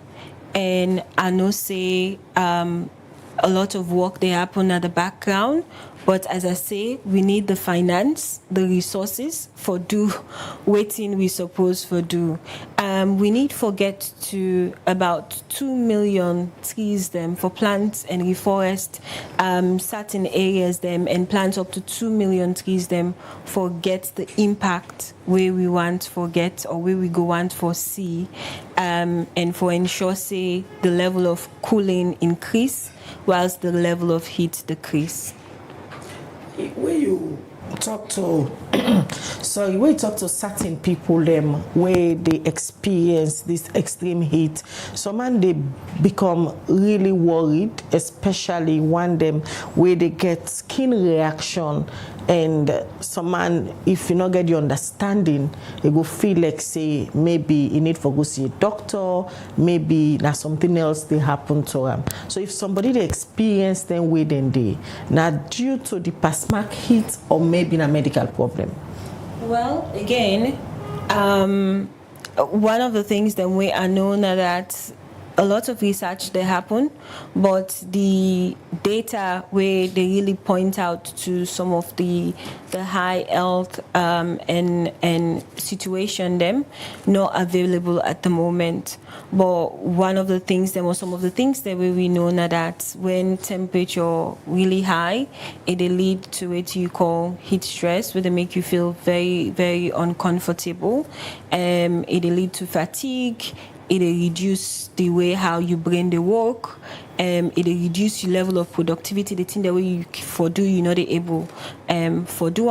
and I know say a lot of work they happen at the background. But as I say, we need the finance, the resources for do waiting we supposed for do. We need for get to about 2 million trees them for plants and reforest certain areas them and plant up to 2 million trees them for get the impact where we want for get or where we go want for see and for ensure say the level of cooling increase whilst the level of heat decrease. When you talk to when you talk to certain people them where they experience this extreme heat, some man they become really worried, especially one them where they get skin reaction, and some man if you not get the understanding, they go feel like say maybe you need for go see a doctor, maybe now something else they happen to them. So if somebody they experience them within day, now due to the plasmac heat or maybe a medical problem? Well, again, one of the things that we are known that a lot of research they happen, but the data where they really point out to some of the high health and situation them not available at the moment. But one of the things that was some of the things that we know now that when temperature really high, it lead to what you call heat stress, where they make you feel very, very uncomfortable. It lead to fatigue. It reduce the way how your brain they work. It reduce your level of productivity. The thing that way you for do you're not able for do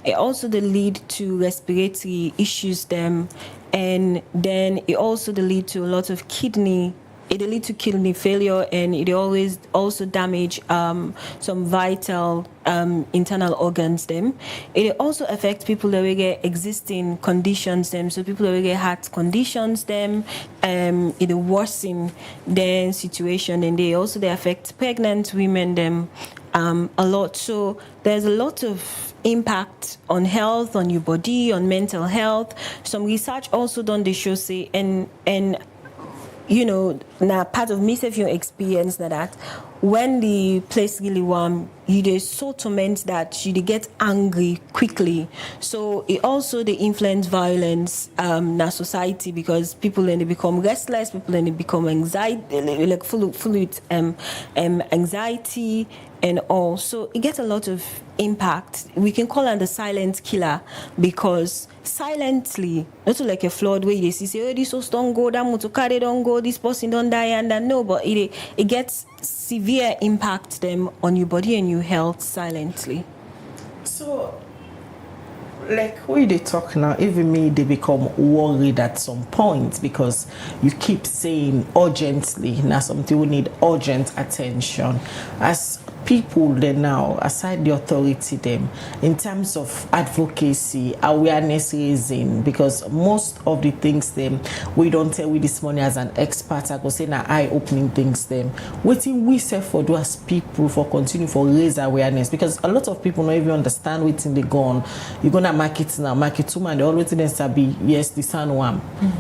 It also the lead to respiratory issues them, and then it also the lead to a lot of kidney. It lead to kidney failure, and it always also damage some vital internal organs them. It also affects people that will get existing conditions them. So people that will get heart conditions them, it worsen their situation, and they affect pregnant women them a lot. So there's a lot of impact on health, on your body, on mental health. Some research also done they show say and you know, now part of me if you experience that when the place really warm, you they so torment that you they get angry quickly. So it also they influence violence in society, because people then they become restless, people then they become anxiety, like full with anxiety and all. So it gets a lot of impact. We can call it the silent killer, because silently, not like a flood where you say, oh, this host don't go, that motor car don't go, this person don't die, and then no, but it gets severe impact them on your body and your health silently. So like when they talk now, even me they become worried at some point, because you keep saying urgently. Now something will need urgent attention. As people then now, aside the authority them, in terms of advocacy, awareness raising, because most of the things them we don't tell we this morning as an expert, I go say now eye-opening things them. Waiting we say for do as people for continue for raise awareness, because a lot of people don't even understand waiting they go on. You're gonna market now, market two man, they always then be yes, the sun one.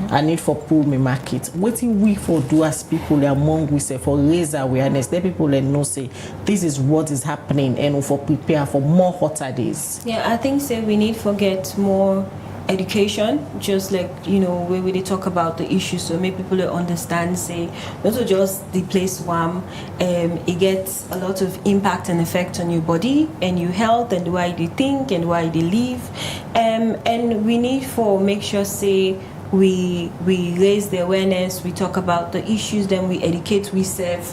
I need for pull me market. Waiting we for do as people among we say for raise awareness. Let people let know say this is what is happening and for prepare for more hotter days. Yeah, I think so we need to get more education, just like, you know, where we talk about the issues, so make people understand, say, not just the place warm, it gets a lot of impact and effect on your body and your health and why they think and why they live, and we need for make sure, say, we raise the awareness, we talk about the issues, then we educate, we serve,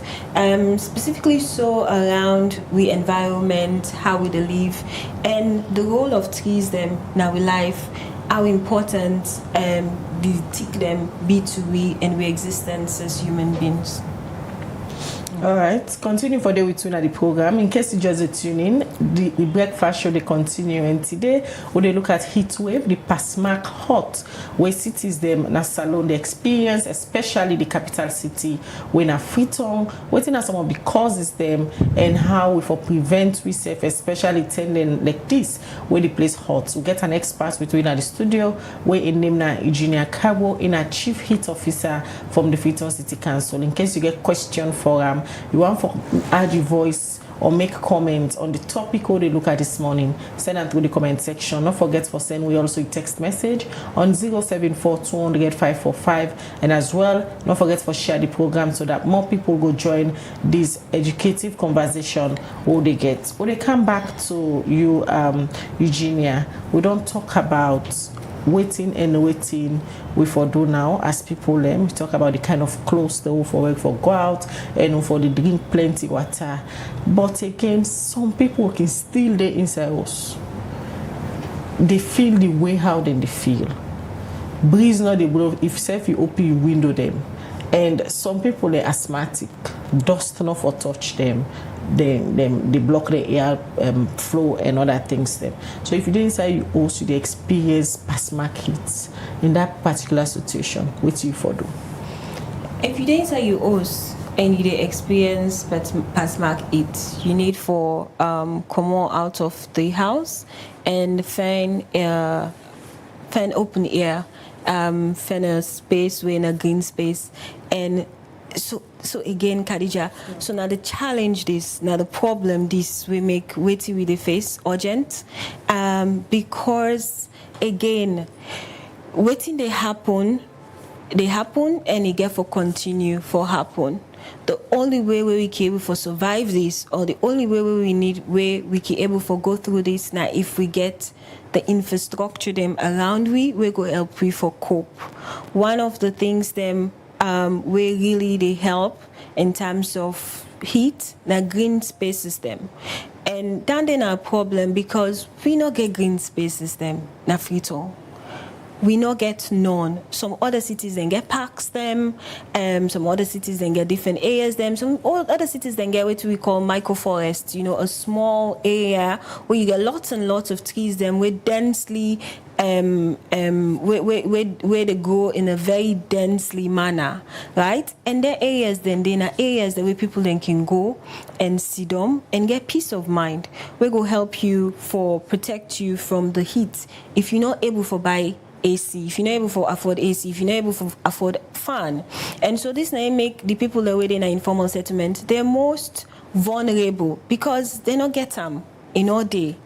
specifically so around we environment, how we live, and the role of trees them now we life, how important the tick them be to we and we existence as human beings. All right, continue for the with at the program. In case you just tune in, the breakfast show they continue, and today we they look at heat wave, the Pasmark hot, where cities them na salon the experience, especially the capital city, when a Freetown, waiting at some of the causes them and how we for prevent we safe, especially tending like this where the place hot. We get an expert between at the studio where in name na Eugenia Cabo in a chief heat officer from the Freetown City Council. In case you get question for you want to add your voice or make comments on the topic we look at this morning, send them through the comment section. Don't forget for send we also a text message on 074-200-545, and as well don't forget for share the program so that more people go join this educative conversation who they get. When they come back to you, Eugenia, we don't talk about waiting we for do now as people we talk about the kind of clothes they will for work for go out and for the drink plenty water, but again some people can still they inside us, they feel the way how they feel. Breeze not the blow if self you open your window them, and some people they asthmatic, dust not for touch them, they block the air flow and other things them. So if you didn't say you also the experience Pasmark heat in that particular situation, what you for do? If you didn't say you also and you experience Pasmark heat, you need for come out of the house and find open air, find a space in a green space. And so again, Khadija, so now the challenge this, now the problem this we make waiting with the face urgent, because again, waiting they happen and it get for continue for happen. The only way we can able for survive this, or the only way we can able for go through this now, if we get the infrastructure them around we go help we for cope. One of the things them where really they help in terms of heat, the green spaces them. And that then our problem because we not get green spaces them na Freetown. We not get none. Some other cities then get parks them, some other cities then get different areas them, some other cities then get what we call microforest, a small area where you get lots and lots of trees them with densely where they grow in a very densely manner, right? And there are areas then are areas that where people then can go and see them and get peace of mind. We go help you for protect you from the heat. If you're not able to buy AC, if you're not able to afford AC, if you're not able to afford fan. And so this now make the people that were in an informal settlement, they're most vulnerable because they not get them in all day.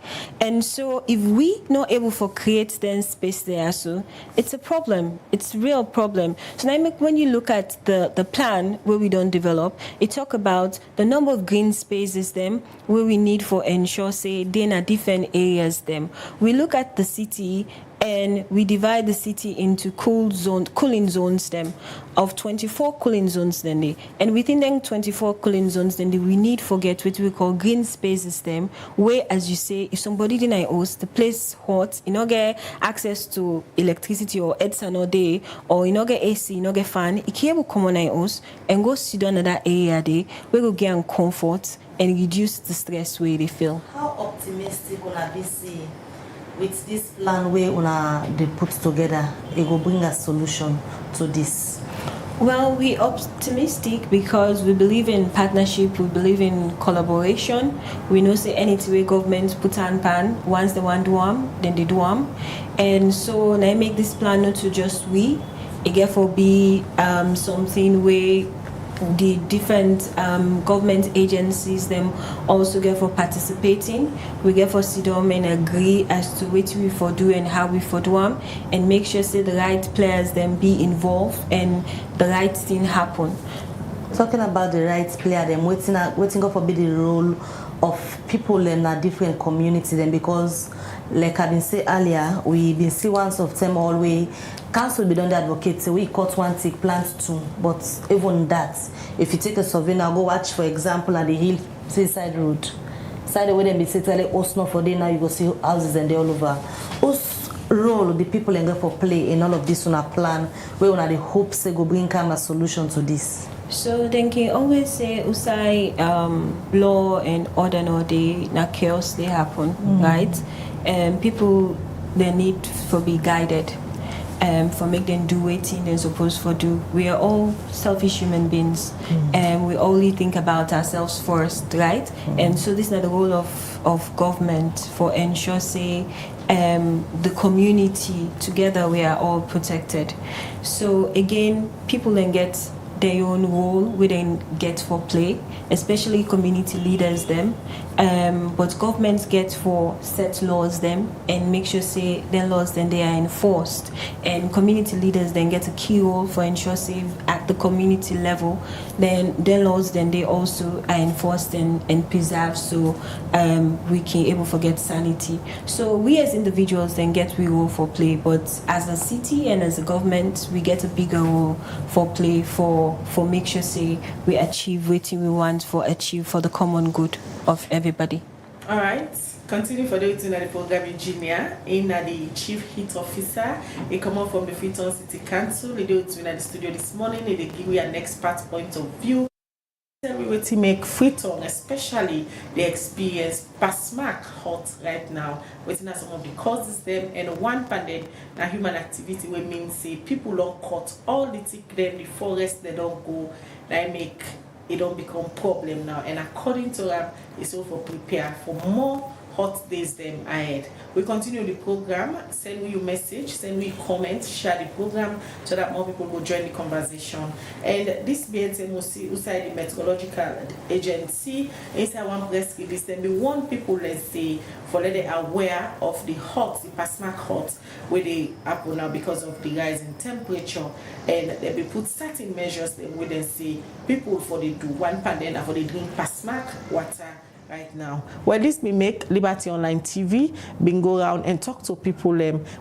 And so if we not able to create then space there, so it's a problem. It's a real problem. So now when you look at the plan where we don't develop, it talk about the number of green spaces them where we need for ensure say they are different areas them. We look at the city and we divide the city into cooling zones them of 24 cooling zones then they. And within them 24 cooling zones then we need forget what we call green spaces them, where as you say, if somebody deny us the place hot, you not get access to electricity or EDSA no day, or you not get AC, you not get fan, you can come on us and go sit down in that area there where we get comfort and reduce the stress where they feel. How optimistic will I be see with this plan where they put together, it will bring a solution to this? Well, we're optimistic because we believe in partnership, we believe in collaboration. We know say anything where government put on pan, once they want to do them, then they do them. And so now I make this plan not to just we, it therefore be something where the different government agencies them also get for participating. We get for sit down and agree as to what we for do and how we for do them, and make sure say the right players them be involved and the right thing happen. Talking about the right player them, waiting up for be the role of people in a different community then, because like I've been saying earlier, we been see once of them always council be done the advocate say we cut one take plant two, but even that, if you take a survey now, go watch for example at the hill seaside road, side where them be say tell us not for day now, you go see houses and they all over. Whose role the people in there for play in all of this on a plan where on the hope say go bring come a solution to this? So then can always say usai law and order no day na chaos they happen, right? And people they need to be guided for make them do waiting they're supposed to do. We are all selfish human beings and we only think about ourselves first, right? And so this is not the role of government for ensure say the community together we are all protected. So again, people then get their own role we then get for play, especially community leaders them. But governments get for set laws them and make sure say their laws then they are enforced. And community leaders then get a key role for ensure say at the community level then their laws then they also are enforced and preserved so we can able to get sanity. So we as individuals then get we role for play, but as a city and as a government we get a bigger role for play for make sure say we achieve what we want for achieve for the common good of everybody. All right. Continue for the routine of the program engineer in the chief heat officer. He come up from the Freetown City Council. They do it in the studio this morning. They give you an expert point of view. We will to make Freetown, especially the experience pasmak hot right now. Waiting some of the causes them and one pandemic na human activity we mean say people don't cut all the tick them the forest they don't go. They make it don't become problem now. And according to them, it's all for prepare for more hot days them ahead. We continue the program. Send me your message, send me a comment, share the program so that more people will join the conversation. And this BNTMOC inside the meteorological agency, inside one press release, then we want people, let's say, for let they aware of the hot, the pasmak hot, where they happen now because of the rise in temperature, and they be put certain measures then where they say people for they do one pandemic for they drink pasmak water right now. Well, this may make Liberty Online TV been go around and talk to people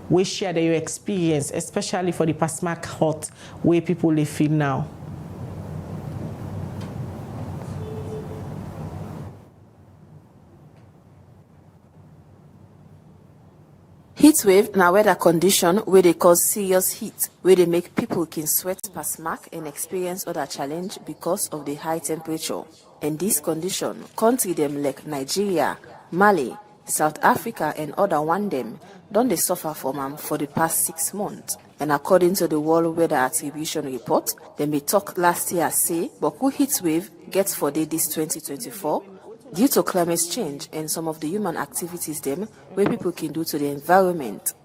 we share their experience, especially for the pasmak hot where people they feel now. Heat wave na weather condition where they cause serious heat, where they make people can sweat pasmak and experience other challenge because of the high temperature. And this condition, country them like Nigeria, Mali, South Africa and other one them, don't they suffer from them for the past 6 months. And according to the World Weather Attribution Report, they may talk last year say, Boku heat wave gets for day this 2024, due to climate change and some of the human activities them where people can do to the environment.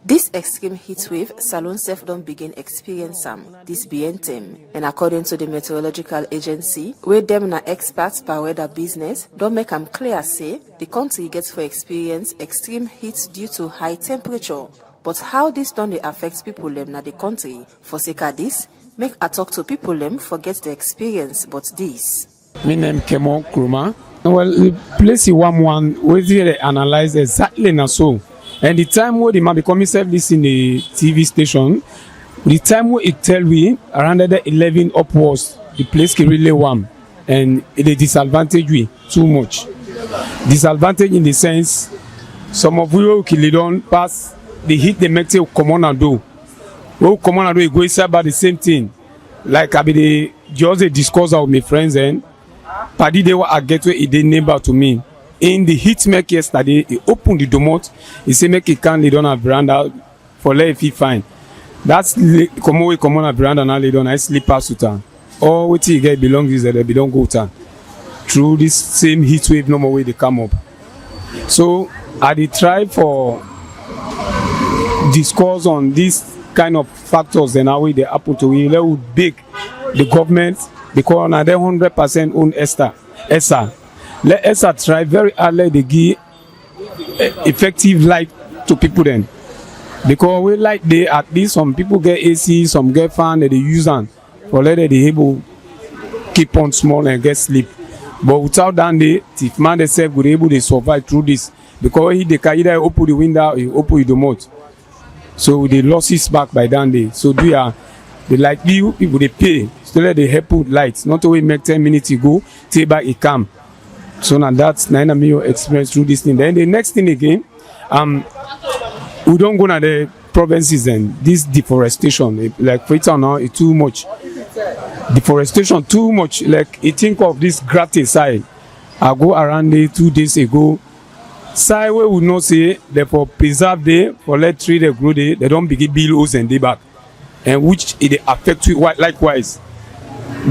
This extreme heat wave, Salon Self don't begin experience this BNTM. And according to the meteorological agency, where them na experts per weather business, don't make them clear say the country gets for experience extreme heat due to high temperature. But how this don't they affect people them na the country? For sake of this, make I talk to people them forget the experience but this. My name Kemo Kruma. Well, the place you want one, where they analyze exactly na so. And the time where the man become service in the TV station, the time where it tell we around the 11 upwards, the place can really warm. And the disadvantage we too much. Disadvantage in the sense, some of you will don't pass the heat they make to come on and do. We come on and do it go inside about the same thing. Like I be just a discourse with my friends and Paddy they were a gateway they neighbor to me. In the heat make yesterday, he opened the domot, he said make it can lay down a veranda for let if he fine. That's come on a veranda and lay down I sleep out to or what you get belongs is that they don't go to through this same heat wave no more way they come up. So I did try for discourse on these kind of factors and how they happen to we let would big the government because now they 100% own ESA. Let ESA try very hard let they give effective light to people then. Because we like they at least some people get AC, some get fan that they use them for let they able keep on small and get sleep. But without that they if man themselves would able to survive through this because they can either open the window or open the remote. So they losses back by that day. So they like you people they pay so that they help with lights. Not only make 10 minutes ago, take back it come. So now that's 9 million experience through this thing. Then the next thing again, we don't go to the provinces and this deforestation like Freetown now it's too much. deforestation too much. Like you think of this graft side. I go around there 2 days ago. Side where we not say they for preserve there, for let tree they grow there, they don't begin billows and they back. And which it affect you likewise.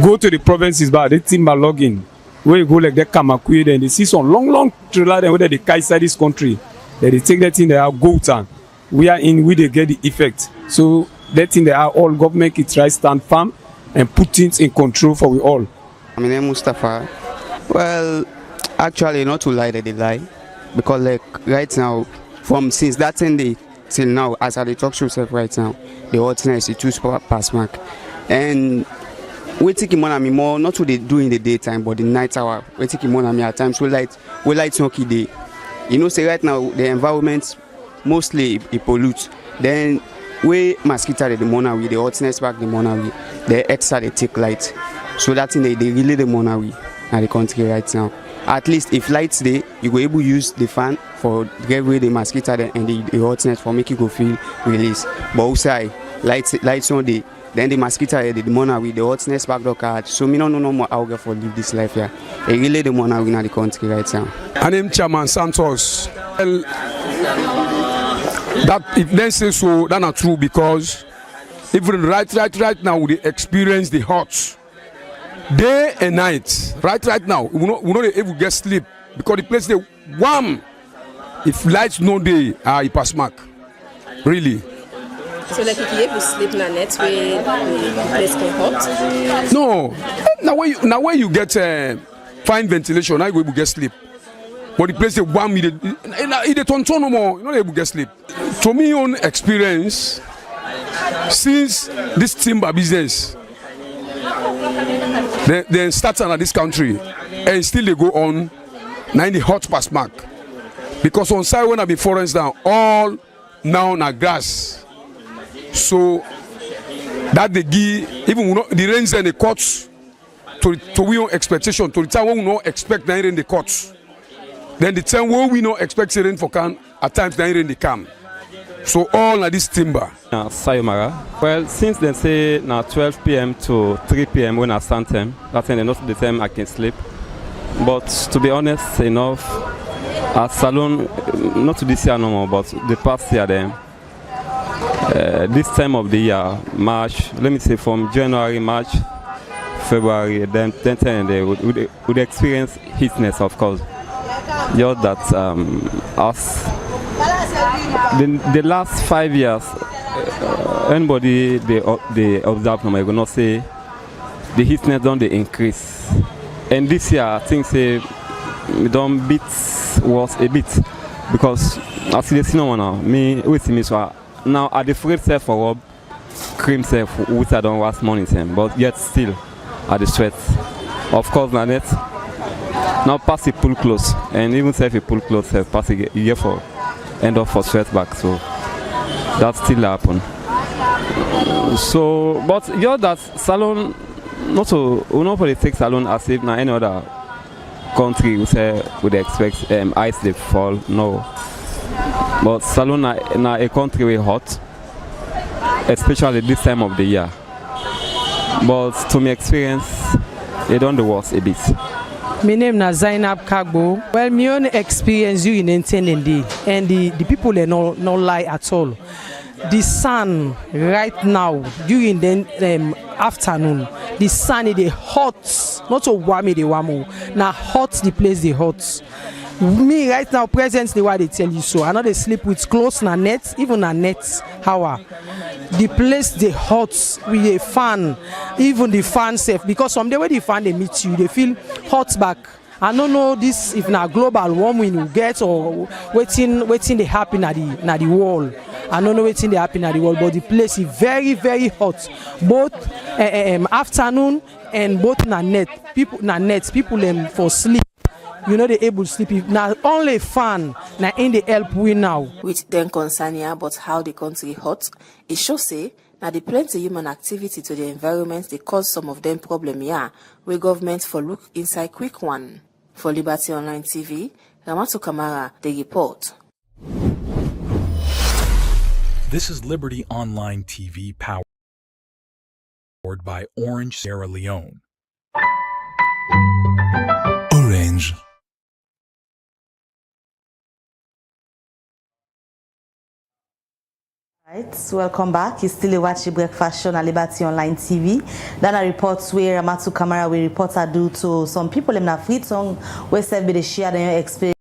Go to the provinces but they timber logging. Where you go like that Kamakui, then they see some long trailer then whether they kaiser this country. Then they take that thing they are goat and we are in we they get the effect. So that thing they are all government it try stand firm and put things in control for we all. My name is Mustafa. Well, actually not to lie they lie. Because like right now, from since that 10 day till now, as I talk to yourself right now, the hotness is 2 pass mark. And we take him on me more, not what they do in the daytime, but the night hour. We take him on me at times we light smoky day. You know, say right now the environment mostly it pollutes. Then we mosquito the morning with the hotness back the morning with the extra they take light. So that's in they really the morning with at the country right now. At least if lights day, you go able to use the fan for get rid the mosquito and the hotness for make you go feel release. But outside, lights on day, then the mosquito the morning with the hotness back the card. So me no more how to live this life here. It really the morning with the country right now. My name Chairman Santos. Well, that if they say so, that's not true because even right now we experience the hot. Day and night, right now, we not able to get sleep because the place they warm. If lights no day, it pass mark. Really. So like if you able to sleep in a net where the place can hot? No. Now where you get fine ventilation, now you able to get sleep. But the place they warm, it don't turn no more. You're not able to get sleep. To me own experience, since this timber business. Then start at this country and still they go on 90 hot pass mark because on side when I be forest down all now na grass so that they give even the rains and the cuts to we own expectation to the time when we not expect rain the cuts then the time when we not expect rain for can at times rain they come. So all of this timber. Sayomara. Well, since they say now 12 p.m. to 3 p.m. when I stand time, that's not the time I can sleep. But to be honest enough, at salon, not to this year no more, but the past year then, this time of the year, March, let me say from January, March, February, then they would experience heatness, of course. Just that us. The last 5 years, anybody they observe from, I will not say the heatness don't they increase. And this year, I think say we don't beat worse a bit because I see the cinema now. Me with me so now at the afraid self for Rob cream self which I don't waste money same, but yet still at the sweat. Of course, now net now pass it pull close and even self a pull close self pass it year for. End up for sweat back, so that still happen. So, but you're that salon, not so we not probably take salon as if now any other country would expect ice they fall. No, but salon now a country way hot, especially this time of the year. But to my experience, they don't do worse a bit. My name is Zainab Kagbo. Well, my own experience you in intending and the people are not lie at all. The sun right now during the afternoon, the sun is hot, not so warm the warm. Now hot the place the hot. Me right now presently why they tell you so. I know they sleep with clothes na net, even a net hour. The place they hot with a fan, even the fan safe because someday when the fan they meet you, they feel hot back. I don't know this if na global warming you get or waiting they happen at the wall. I don't know waiting they happen at the wall, but the place is very hot. Both afternoon and both na net. People for sleep. You know they able to sleep. Now only fan now in the help we now. With then concern here about how the country hot, it shows say now the plenty human activity to the environment they cause some of them problem here. Where government for look inside quick one. For Liberty Online TV, Ramatu Kamara, the report. This is Liberty Online TV powered powered by Orange Sierra Leone. Orange. Right, welcome back. You still watch the breakfast show on Liberty Online TV. Then a report where Ramatu Kamara will report are due to some people in the free tongue where said they share their experience,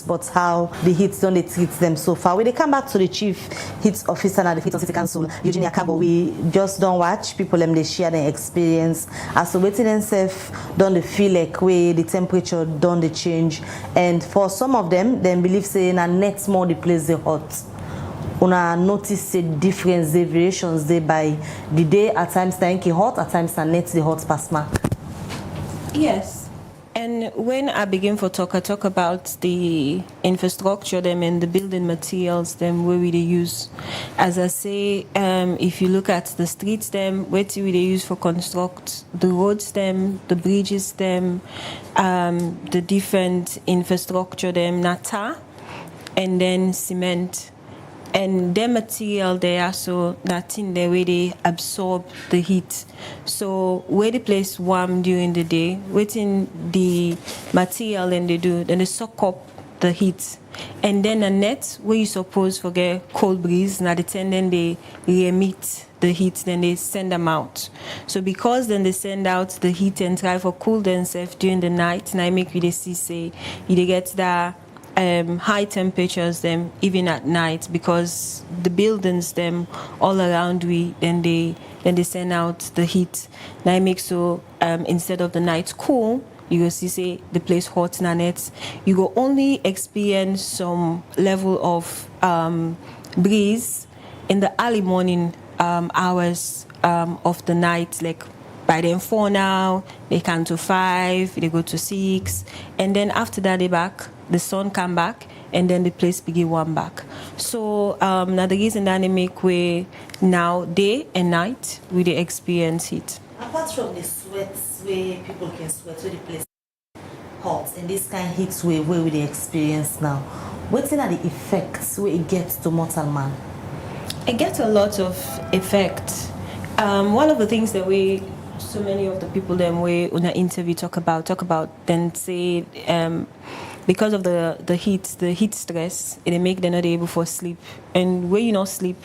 but how the hits don't they treat them so far. When they come back to the chief hits officer and the Hits City Council, Eugenia Cabo, we just don't watch people them they share their experience. As so waiting themselves don't they feel like way the temperature don't they change, and for some of them, they believe saying and next more the place they hot. Una notice the difference, the variations there by the day. At times they hot, at times and next the hot past mark. Yes. And when I begin for talk, I talk about the infrastructure, them and the building materials, them where we they use. As I say, if you look at the streets, them where we they use for construct the roads, them, the bridges, them, the different infrastructure, them, nata, and then cement. And their material they are so that in the way they absorb the heat. So where the place warm during the day, within the material and they do, then they suck up the heat. And then a net where you suppose for get cold breeze, now then they re-emit the heat, then they send them out. So because then they send out the heat and try for cool themselves during the night, and I make you see say you get that high temperatures them even at night because the buildings them all around we then they send out the heat. Now it makes so instead of the night cool, you will see say the place hot na net. You will only experience some level of breeze in the early morning hours of the night, like by then 4 now, they come to 5, they go to 6, and then after that they back, the sun come back, and then the place begin warm back. So now the reason that they make way now day and night we they experience it. Apart from the sweats where people can sweat, where the place hot, and this kind of heat wave where we they experience now, what's are the effects where it gets to mortal man? It gets a lot of effect. One of the things that we so many of the people them we on an interview talk about then say because of the heat stress, it make them not able for sleep. And where you not sleep,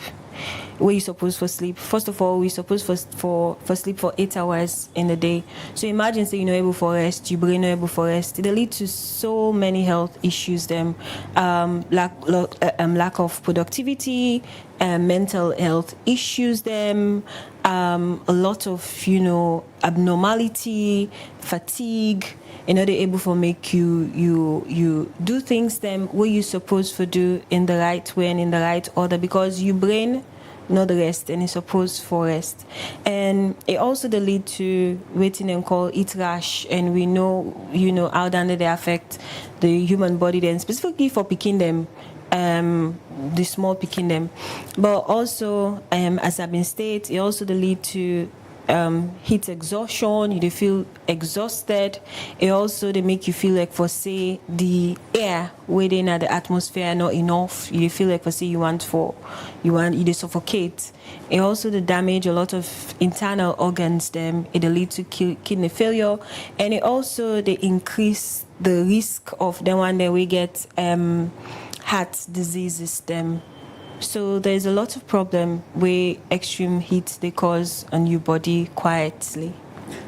where you supposed for sleep. First of all, we supposed for sleep for 8 hours in the day. So imagine say you're not able for rest, your brain not able for rest. It lead to so many health issues. Them lack of productivity, mental health issues. Them a lot of abnormality, fatigue. They're able to make you do things them where you supposed to do in the right way and in the right order because your brain not the rest and it's supposed for rest. And it also the lead to waiting and call heat rash, and we know how down they affect the human body then specifically for picking them. The small picking them, but also as I've been stated, it also the lead to heat exhaustion. You feel exhausted. It also they make you feel like for say the air within the atmosphere not enough. You feel like for say you suffocate. It also the damage a lot of internal organs. Them it lead to kidney failure, and it also they increase the risk of the one that we get heart diseases. Them. So there's a lot of problem where extreme heat they cause on your body quietly.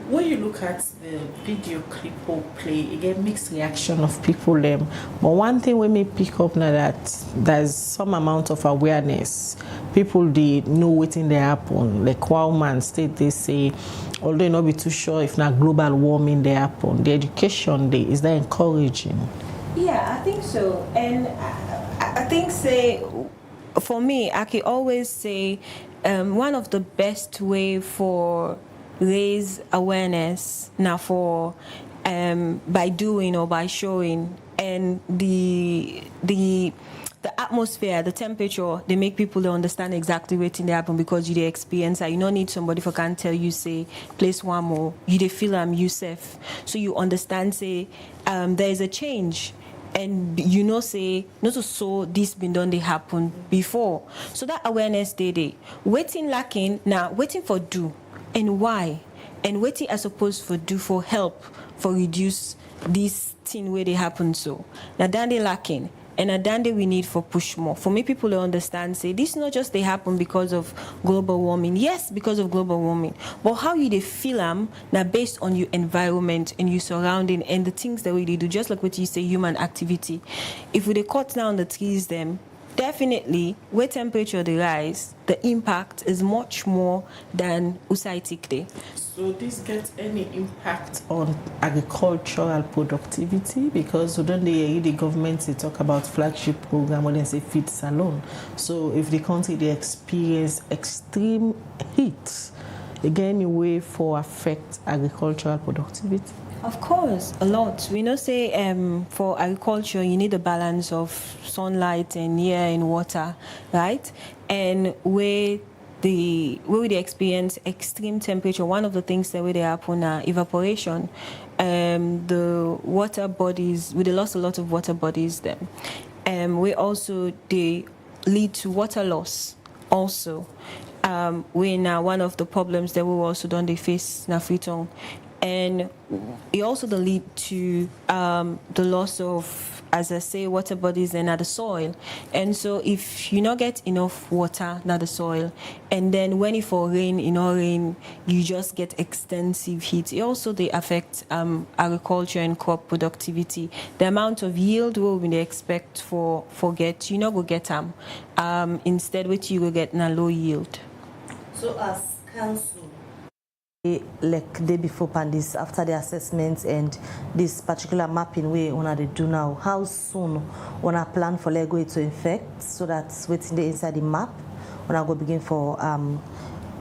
When you look at the video clip or play, you get mixed reaction of people them. But one thing we may pick up now that there's some amount of awareness. People they know what's in their happen. Like one man state they say, although you not be too sure if not global warming they happen. The education day is that encouraging? Yeah, I think so. And I think say for me, I can always say one of the best way for raise awareness now for by doing or by showing, and the atmosphere, the temperature, they make people understand exactly what they happen because you they experience that. You don't need somebody for can tell you say place one more. You they feel yourself, so you understand say there is a change. and say not to so this been done they happen before, so that awareness they waiting lacking now, waiting for do and why, and waiting as opposed for do for help for reduce this thing where they happen. So now then they lacking, and at then we need for push more. For me, people to understand, say, this not just they happen because of global warming. Yes, because of global warming. But how you they feel them now based on your environment and your surrounding and the things that we do, just like what you say, human activity. If we they cut down the trees, them, definitely, where temperature they rise, the impact is much more than usaitic day. So this gets any impact on agricultural productivity? Because don't the government they talk about flagship program when they say feed salon. So if the country they experience extreme heat, again a way for affect agricultural productivity? Of course, a lot. We know say for agriculture you need a balance of sunlight and air and water, right? And where we experience extreme temperature, one of the things that they happen evaporation. The water bodies, we lost a lot of water bodies then. We also they lead to water loss also. We now one of the problems that we also don't face na Freetown. And it also lead to the loss of, as I say, water bodies and the soil. And so if you not get enough water in the soil, and then when it for rain, you just get extensive heat. It also they affect agriculture and crop productivity. The amount of yield we expect for get, you not go get them. Instead, what you will get na low yield. So as council, like day before pandis, after the assessments and this particular mapping way they do now, how soon wanna plan for Lego to infect so that's waiting the inside the map when I go begin for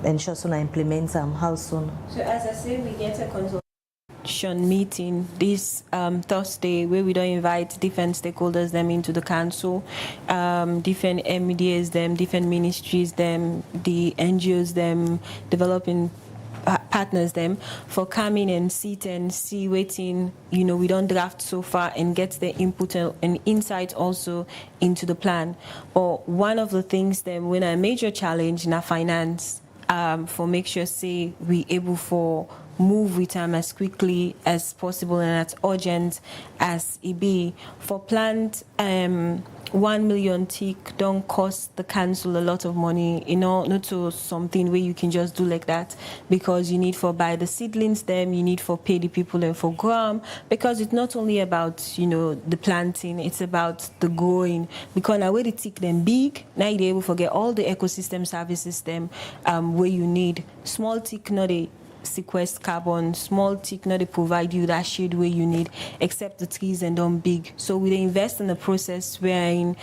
ensure soon I implement how soon? So as I say, we get a consultation meeting this Thursday where we don't invite different stakeholders them into the council, different MDAs them, different ministries them, the NGOs them, developing partners them for coming and sit and see waiting, we don't draft so far and get the input and insight also into the plan. But one of the things then when a major challenge in our finance for make sure say we able for move with them as quickly as possible and as urgent as it be for plant 1 million tick don't cost the council a lot of money, not to something where you can just do like that, because you need for buy the seedlings them, you need for pay the people and for grow, because it's not only about the planting, it's about the growing, because now where the tick them big, now you're able to get all the ecosystem services them where you need. Small tick not a sequester carbon, small tick not they provide you that shade where you need, except the trees and don't big. So we invest in the process wherein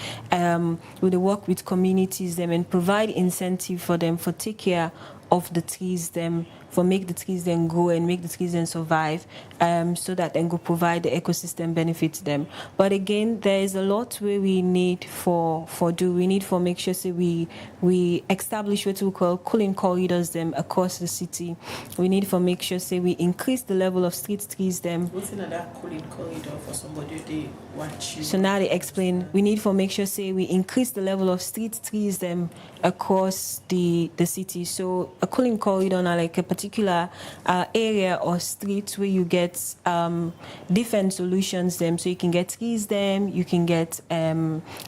we work with communities them and provide incentive for them for take care of the trees them, for make the trees then grow and make the trees then survive, so that then go provide the ecosystem benefits them. But again, there is a lot where we need for we need for make sure say we establish what we call cooling corridors them across the city. We need for make sure say we increase the level of street trees them. What's in that cooling corridor for somebody they watch you? So now they explain we need for make sure say we increase the level of street trees them across the city. So a cooling corridor now like a particular area or street where you get different solutions them, so you can get trees them, you can get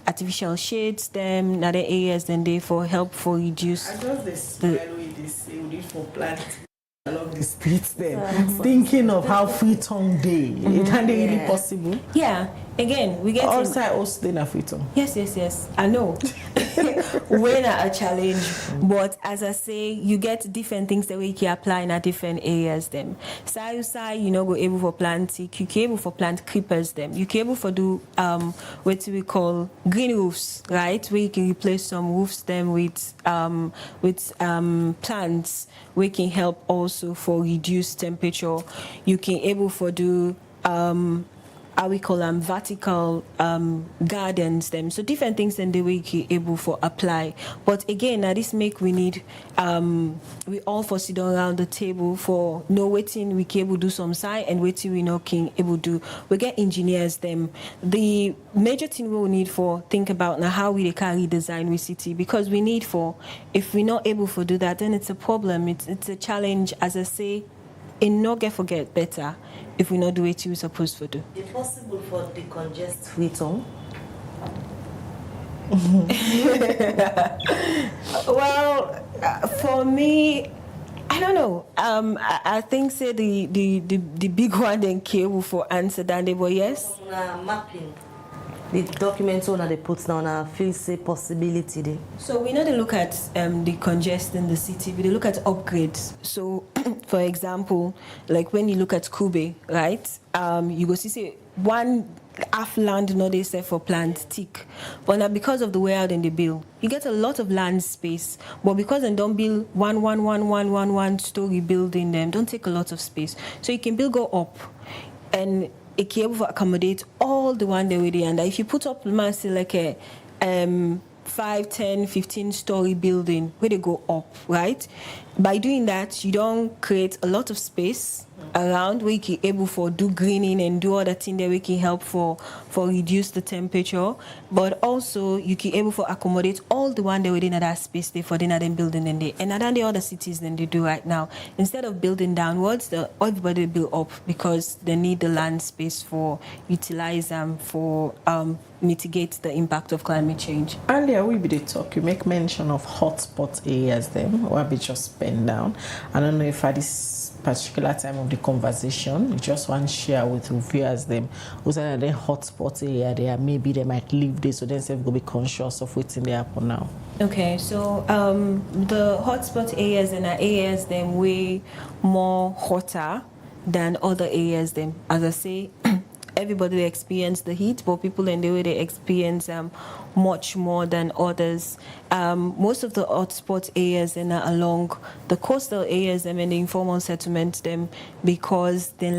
artificial shades them in other areas, then they for help for reduce. I just this way they say we need for plant along the streets there, thinking of how Freetown day it can be really possible. Yeah, again we get outside also in Freetown. Yes, I know. When a challenge, but as I say, you get different things that we can apply in different areas them. Side go able for plant, you can able for plant creepers them, you can able for do what we call green roofs, right, where you can replace some roofs them with plants we can help also for reduce temperature. You can able for do how we call them vertical gardens them. So different things then they will be able for apply. But again, now this make we need we all for sit down around the table for know waiting we can able do some side and waiting we know can able do. We get engineers them. The major thing we will need for think about now how we carry design with city, because we need for if we're not able to do that, then it's a problem. It's a challenge, as I say. In no get forget better if we not do it we're supposed to do. Is it possible for decongest Freetown? Well, for me, I don't know. I think say the big one then cable for answer than they were yes. Mapping. The documents on they put down a feel say possibility there. So we know they look at the congestion in the city, we look at upgrades. So for example, like when you look at Kube, right? You go see say one half land not they say for plant tick. But now because of the way out in the bill, you get a lot of land space. But because they don't build one story building them, don't take a lot of space. So you can build go up and it can able to accommodate all the one they already. And if you put up say like a 5, 10, 15 story building where they go up, right? By doing that, you don't create a lot of space around where you can able for do greening and do other things that we can help for reduce the temperature, but also you can able for accommodate all the one that within that space there for them building in there. And other the other cities than they do right now. Instead of building downwards, everybody build up because they need the land space for utilize them for mitigate the impact of climate change. Earlier we did talk, you make mention of hotspot areas them where we just bend down. I don't know if at this particular time of the conversation, you just want to share with viewers them who's are the hotspot area there, maybe they might live there, so then they will be conscious of what's in there happen now. Okay, so the hotspot areas and our areas them way more hotter than other areas them. As I say, everybody experience the heat, but people in the way they experience much more than others. Most of the hotspot areas are along the coastal areas and the informal settlements them because they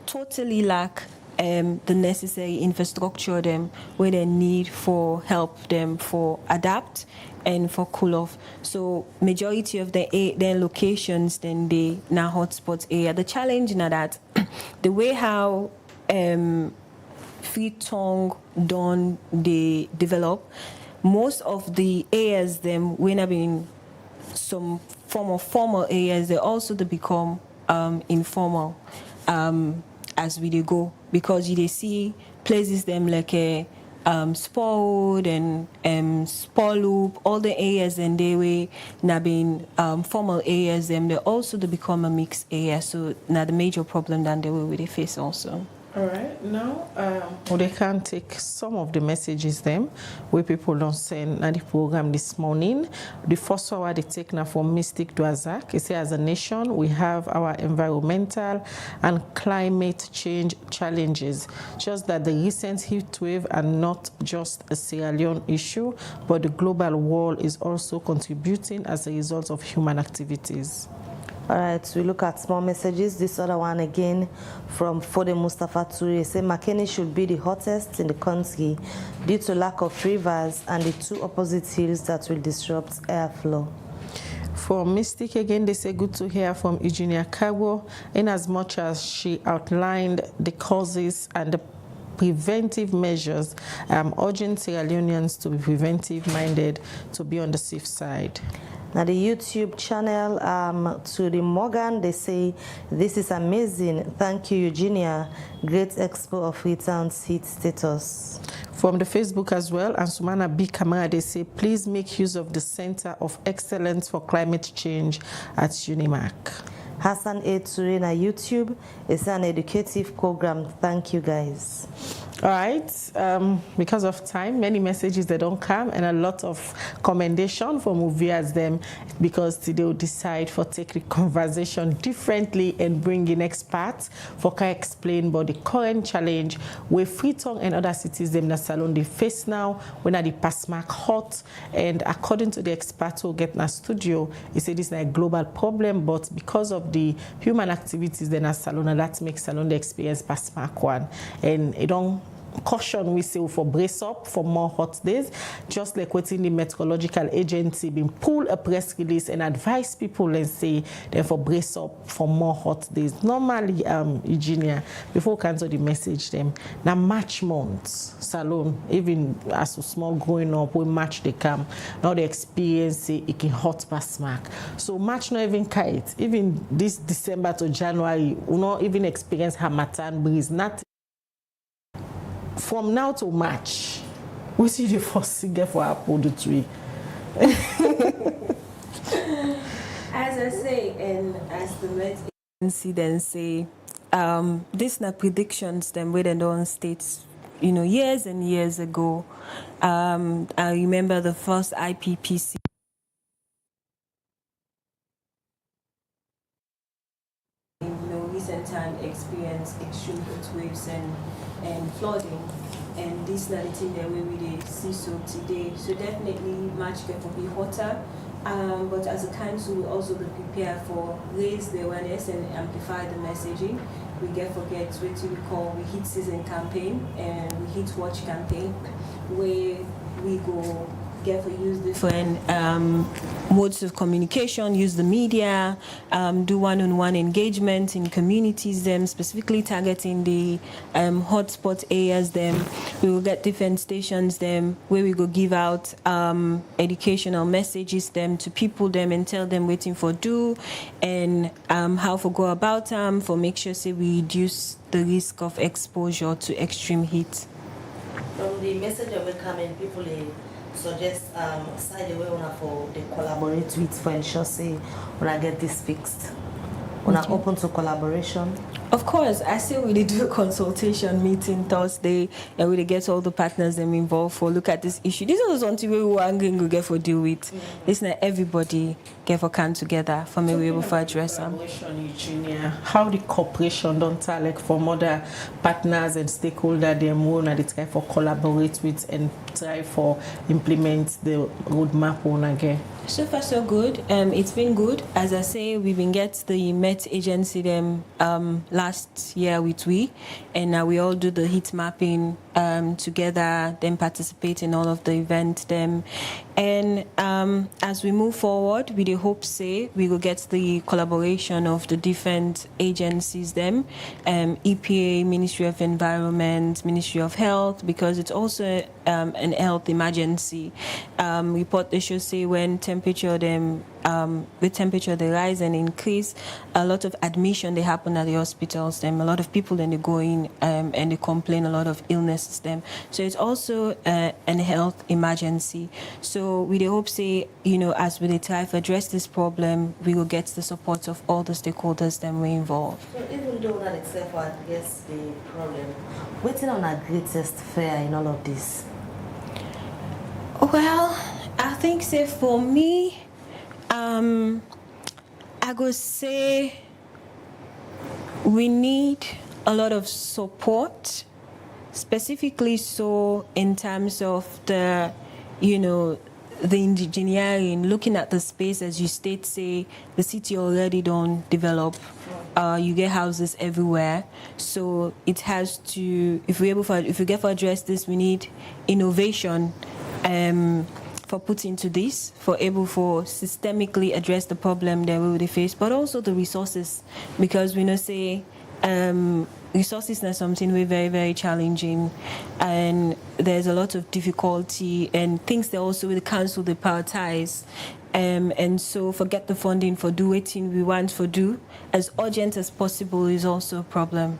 totally lack the necessary infrastructure them where they need for help them for adapt and for cool off. So majority of their locations then they now hotspot area. The challenge now that the way how Freetown done they develop, most of the areas them when have been some form of formal areas, they also to become informal as we go, because you they see places them like a Sport and Sport Loop, all the areas and they way now being formal areas them they also to become a mixed area. So now the major problem that they will face also. All right, now they can take some of the messages them where people don't send at the program this morning. The first hour they take now from Mystic to Azak. It says as a nation we have our environmental and climate change challenges. Just that the recent heat wave are not just a Sierra Leone issue, but the global world is also contributing as a result of human activities. All right, we look at small messages. This other one again from Fode Mustafa Toure. Say Makeni should be the hottest in the country due to lack of rivers and the two opposite hills that will disrupt airflow. For Mystic again, they say good to hear from Eugenia Kago, in as much as she outlined the causes and the preventive measures, urging Sierra Leoneans to be preventive-minded, to be on the safe side. Now the YouTube channel to the Morgan, they say, this is amazing. Thank you, Eugenia. Great expo of Freetown's heat status. From the Facebook as well, and Sumana B. Kamara, they say, please make use of the Center of Excellence for Climate Change at Unimac. Hassan A. Toure na YouTube, it's an educative program. Thank you, guys. All right, because of time, many messages they don't come, and a lot of commendation from who viewers them, because they will decide for take the conversation differently and bring in experts for can explain about the current challenge where Freetown and other cities them in the salon they face now when are the pass mark hot, and according to the experts who get in a studio, he said this is a global problem, but because of the human activities then a salon, and that makes salon the experience pass mark one, and it don't caution we say for brace up for more hot days, just like within the meteorological agency been pull a press release and advise people and say therefore brace up for more hot days. Normally, Eugenia, before we cancel the message them, now March months, salon, even as a small growing up, we March they come, now they experience it can hot past mark. So March not even kite, even this December to January, we not even experience Hamatan breeze, not from now to March, we see the first singer for our poetry. As I say, and as the Met Agency then say, these are predictions then where they don't state, years and years ago. I remember the first IPPC. Recent time experienced extreme heat waves and flooding, and this is not the thing that we see so today. So definitely March can be hotter, but as a council we also be prepared for raise the awareness and amplify the messaging. We forget what we call we heat season campaign and we heat watch campaign, where we go for use different modes of communication, use the media, do one-on-one engagement in communities, them specifically targeting the hotspot areas. Them we will get different stations them where we go give out educational messages them to people them and tell them waiting for do and how to go about for make sure say we reduce the risk of exposure to extreme heat. From the message of the coming people suggest side away for the collaborate with for ensure say when I get this fixed. When I'm open to collaboration. Of course, I say we do a consultation meeting Thursday and we get all the partners them involved for look at this issue. This is something we were angry we get for deal with. It's not everybody get for come together for me we able to address them. How the cooperation don't tell like from other partners and stakeholders them who they try for collaborate with and try for implement the roadmap on again. So far so good. It's been good. As I say, we've been get the Met Agency them last year with we, and now we all do the heat mapping together, then participate in all of the events them. And as we move forward, we hope say we will get the collaboration of the different agencies them, EPA, Ministry of Environment, Ministry of Health, because it's also an health emergency. Report they should say when temperature them with temperature they rise and increase, a lot of admission they happen at the hospitals them, a lot of people then they go in and they complain a lot of illnesses them. So it's also an health emergency. So we hope say as we try to address this problem, we will get the support of all the stakeholders that we involved. So even though that itself will address the problem, what's on our greatest fear in all of this? Well, I think say for me, I would say we need a lot of support, specifically so in terms of the, the engineering, looking at the space as you state, say the city already don't develop. You get houses everywhere, so it has to. If we get for address this, we need innovation. For put into this, for able for systemically address the problem that we will face, but also the resources, because we know say resources are something we're very, very challenging, and there's a lot of difficulty and things that also with the council they prioritize, and so forget the funding for do what we want for do as urgent as possible is also a problem.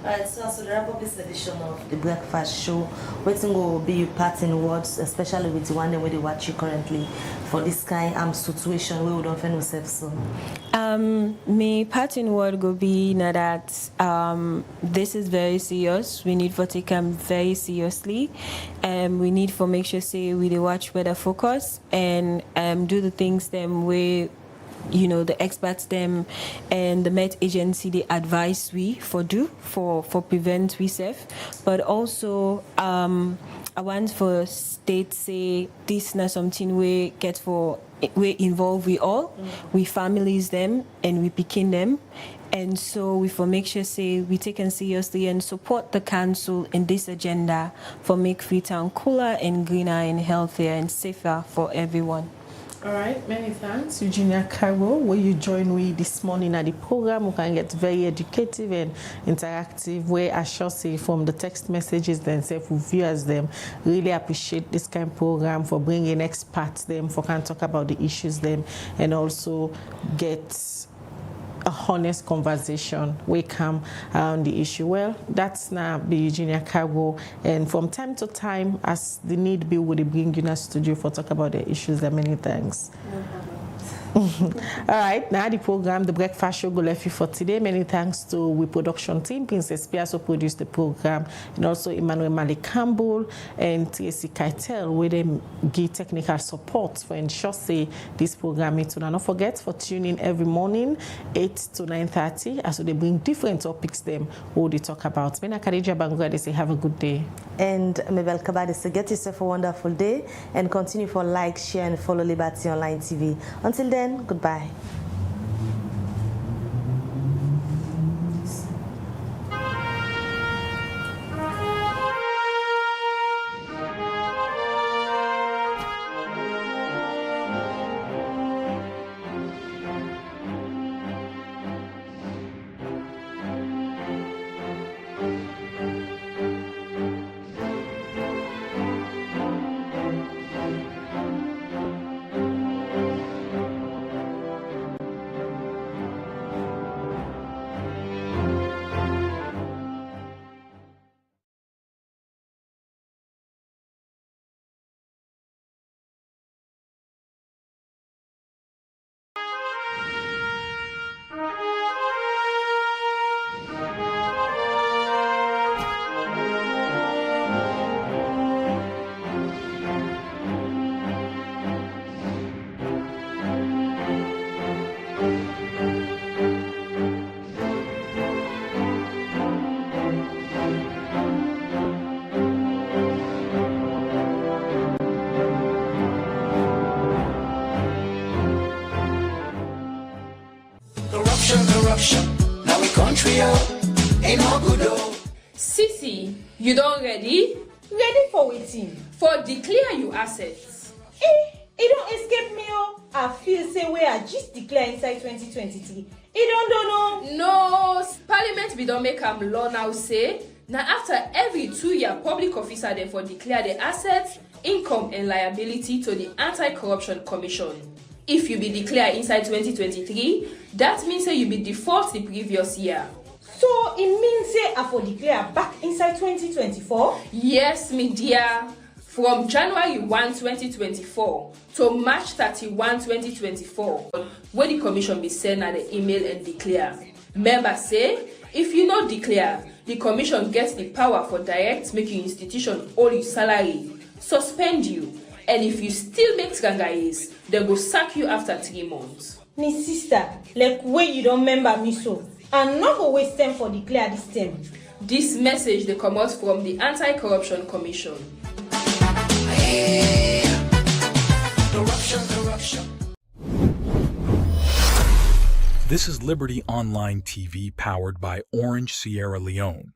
Alright, so as we wrap up this edition of the Breakfast Show, waiting will be your parting words, especially with the one that they watch you currently for this kind of situation we would often yourself so. My parting word will be that this is very serious. We need to take them very seriously. We need to make sure say we watch weather focus and do the things them way. The experts them and the Met agency they advise we for prevent we safe, but also I want for state say this na something we get for we involve we all, we families them and we picking them. And so we for make sure say we take them seriously and support the council in this agenda for make Freetown cooler and greener and healthier and safer for everyone. All right, many thanks, Eugenia Carroll, where you join me this morning at the program. We can get very educative and interactive, where I shall say from the text messages themselves, viewers them really appreciate this kind of program for bringing experts them, for can talk about the issues them, and also get a honest conversation we come on the issue. Well, that's now the Eugenia Cargo, and from time to time, as the need be, would bring you in a studio for talk about the issues. There many thanks. All right, now the program, the Breakfast Show, go left you for today. Many thanks to we production team. Princess Piasso produced the program, and also Emmanuel Malik Campbell and Tracy Keitel, where they give technical support for ensure say this program is. And don't forget for tuning every morning 8 to 9:30 as they bring different topics them who they talk about. Mena Khadija Bangura, they say have a good day. And Mabel Kabade say get yourself a wonderful day and continue for like, share, and follow Liberty Online TV. Until then, goodbye. Corruption, now we country ain't no good though. Sisi, you don't ready? Ready for waiting. For declare your assets. It don't escape me I feel say we are just declare inside 2023. It don't know. No, Parliament we don't make law now say. Now after every 2 year public officer therefore declare the assets, income and liability to the Anti-Corruption Commission. If you be declared inside 2023, that means say you be default the previous year. So it means say I for declare back inside 2024? Yes, me dear. From January 1, 2024 to March 31, 2024, when the commission be sent at the email and declare. Members say, if you not declare, the commission gets the power for direct making institution all your salary, suspend you, and if you still make trangayes, they go sack you after 3 months. Me sister, like way you don't remember me so, and not go waste time for declare this time. This message they come out from the Anti-Corruption Commission. Corruption. This is Liberty Online TV powered by Orange Sierra Leone.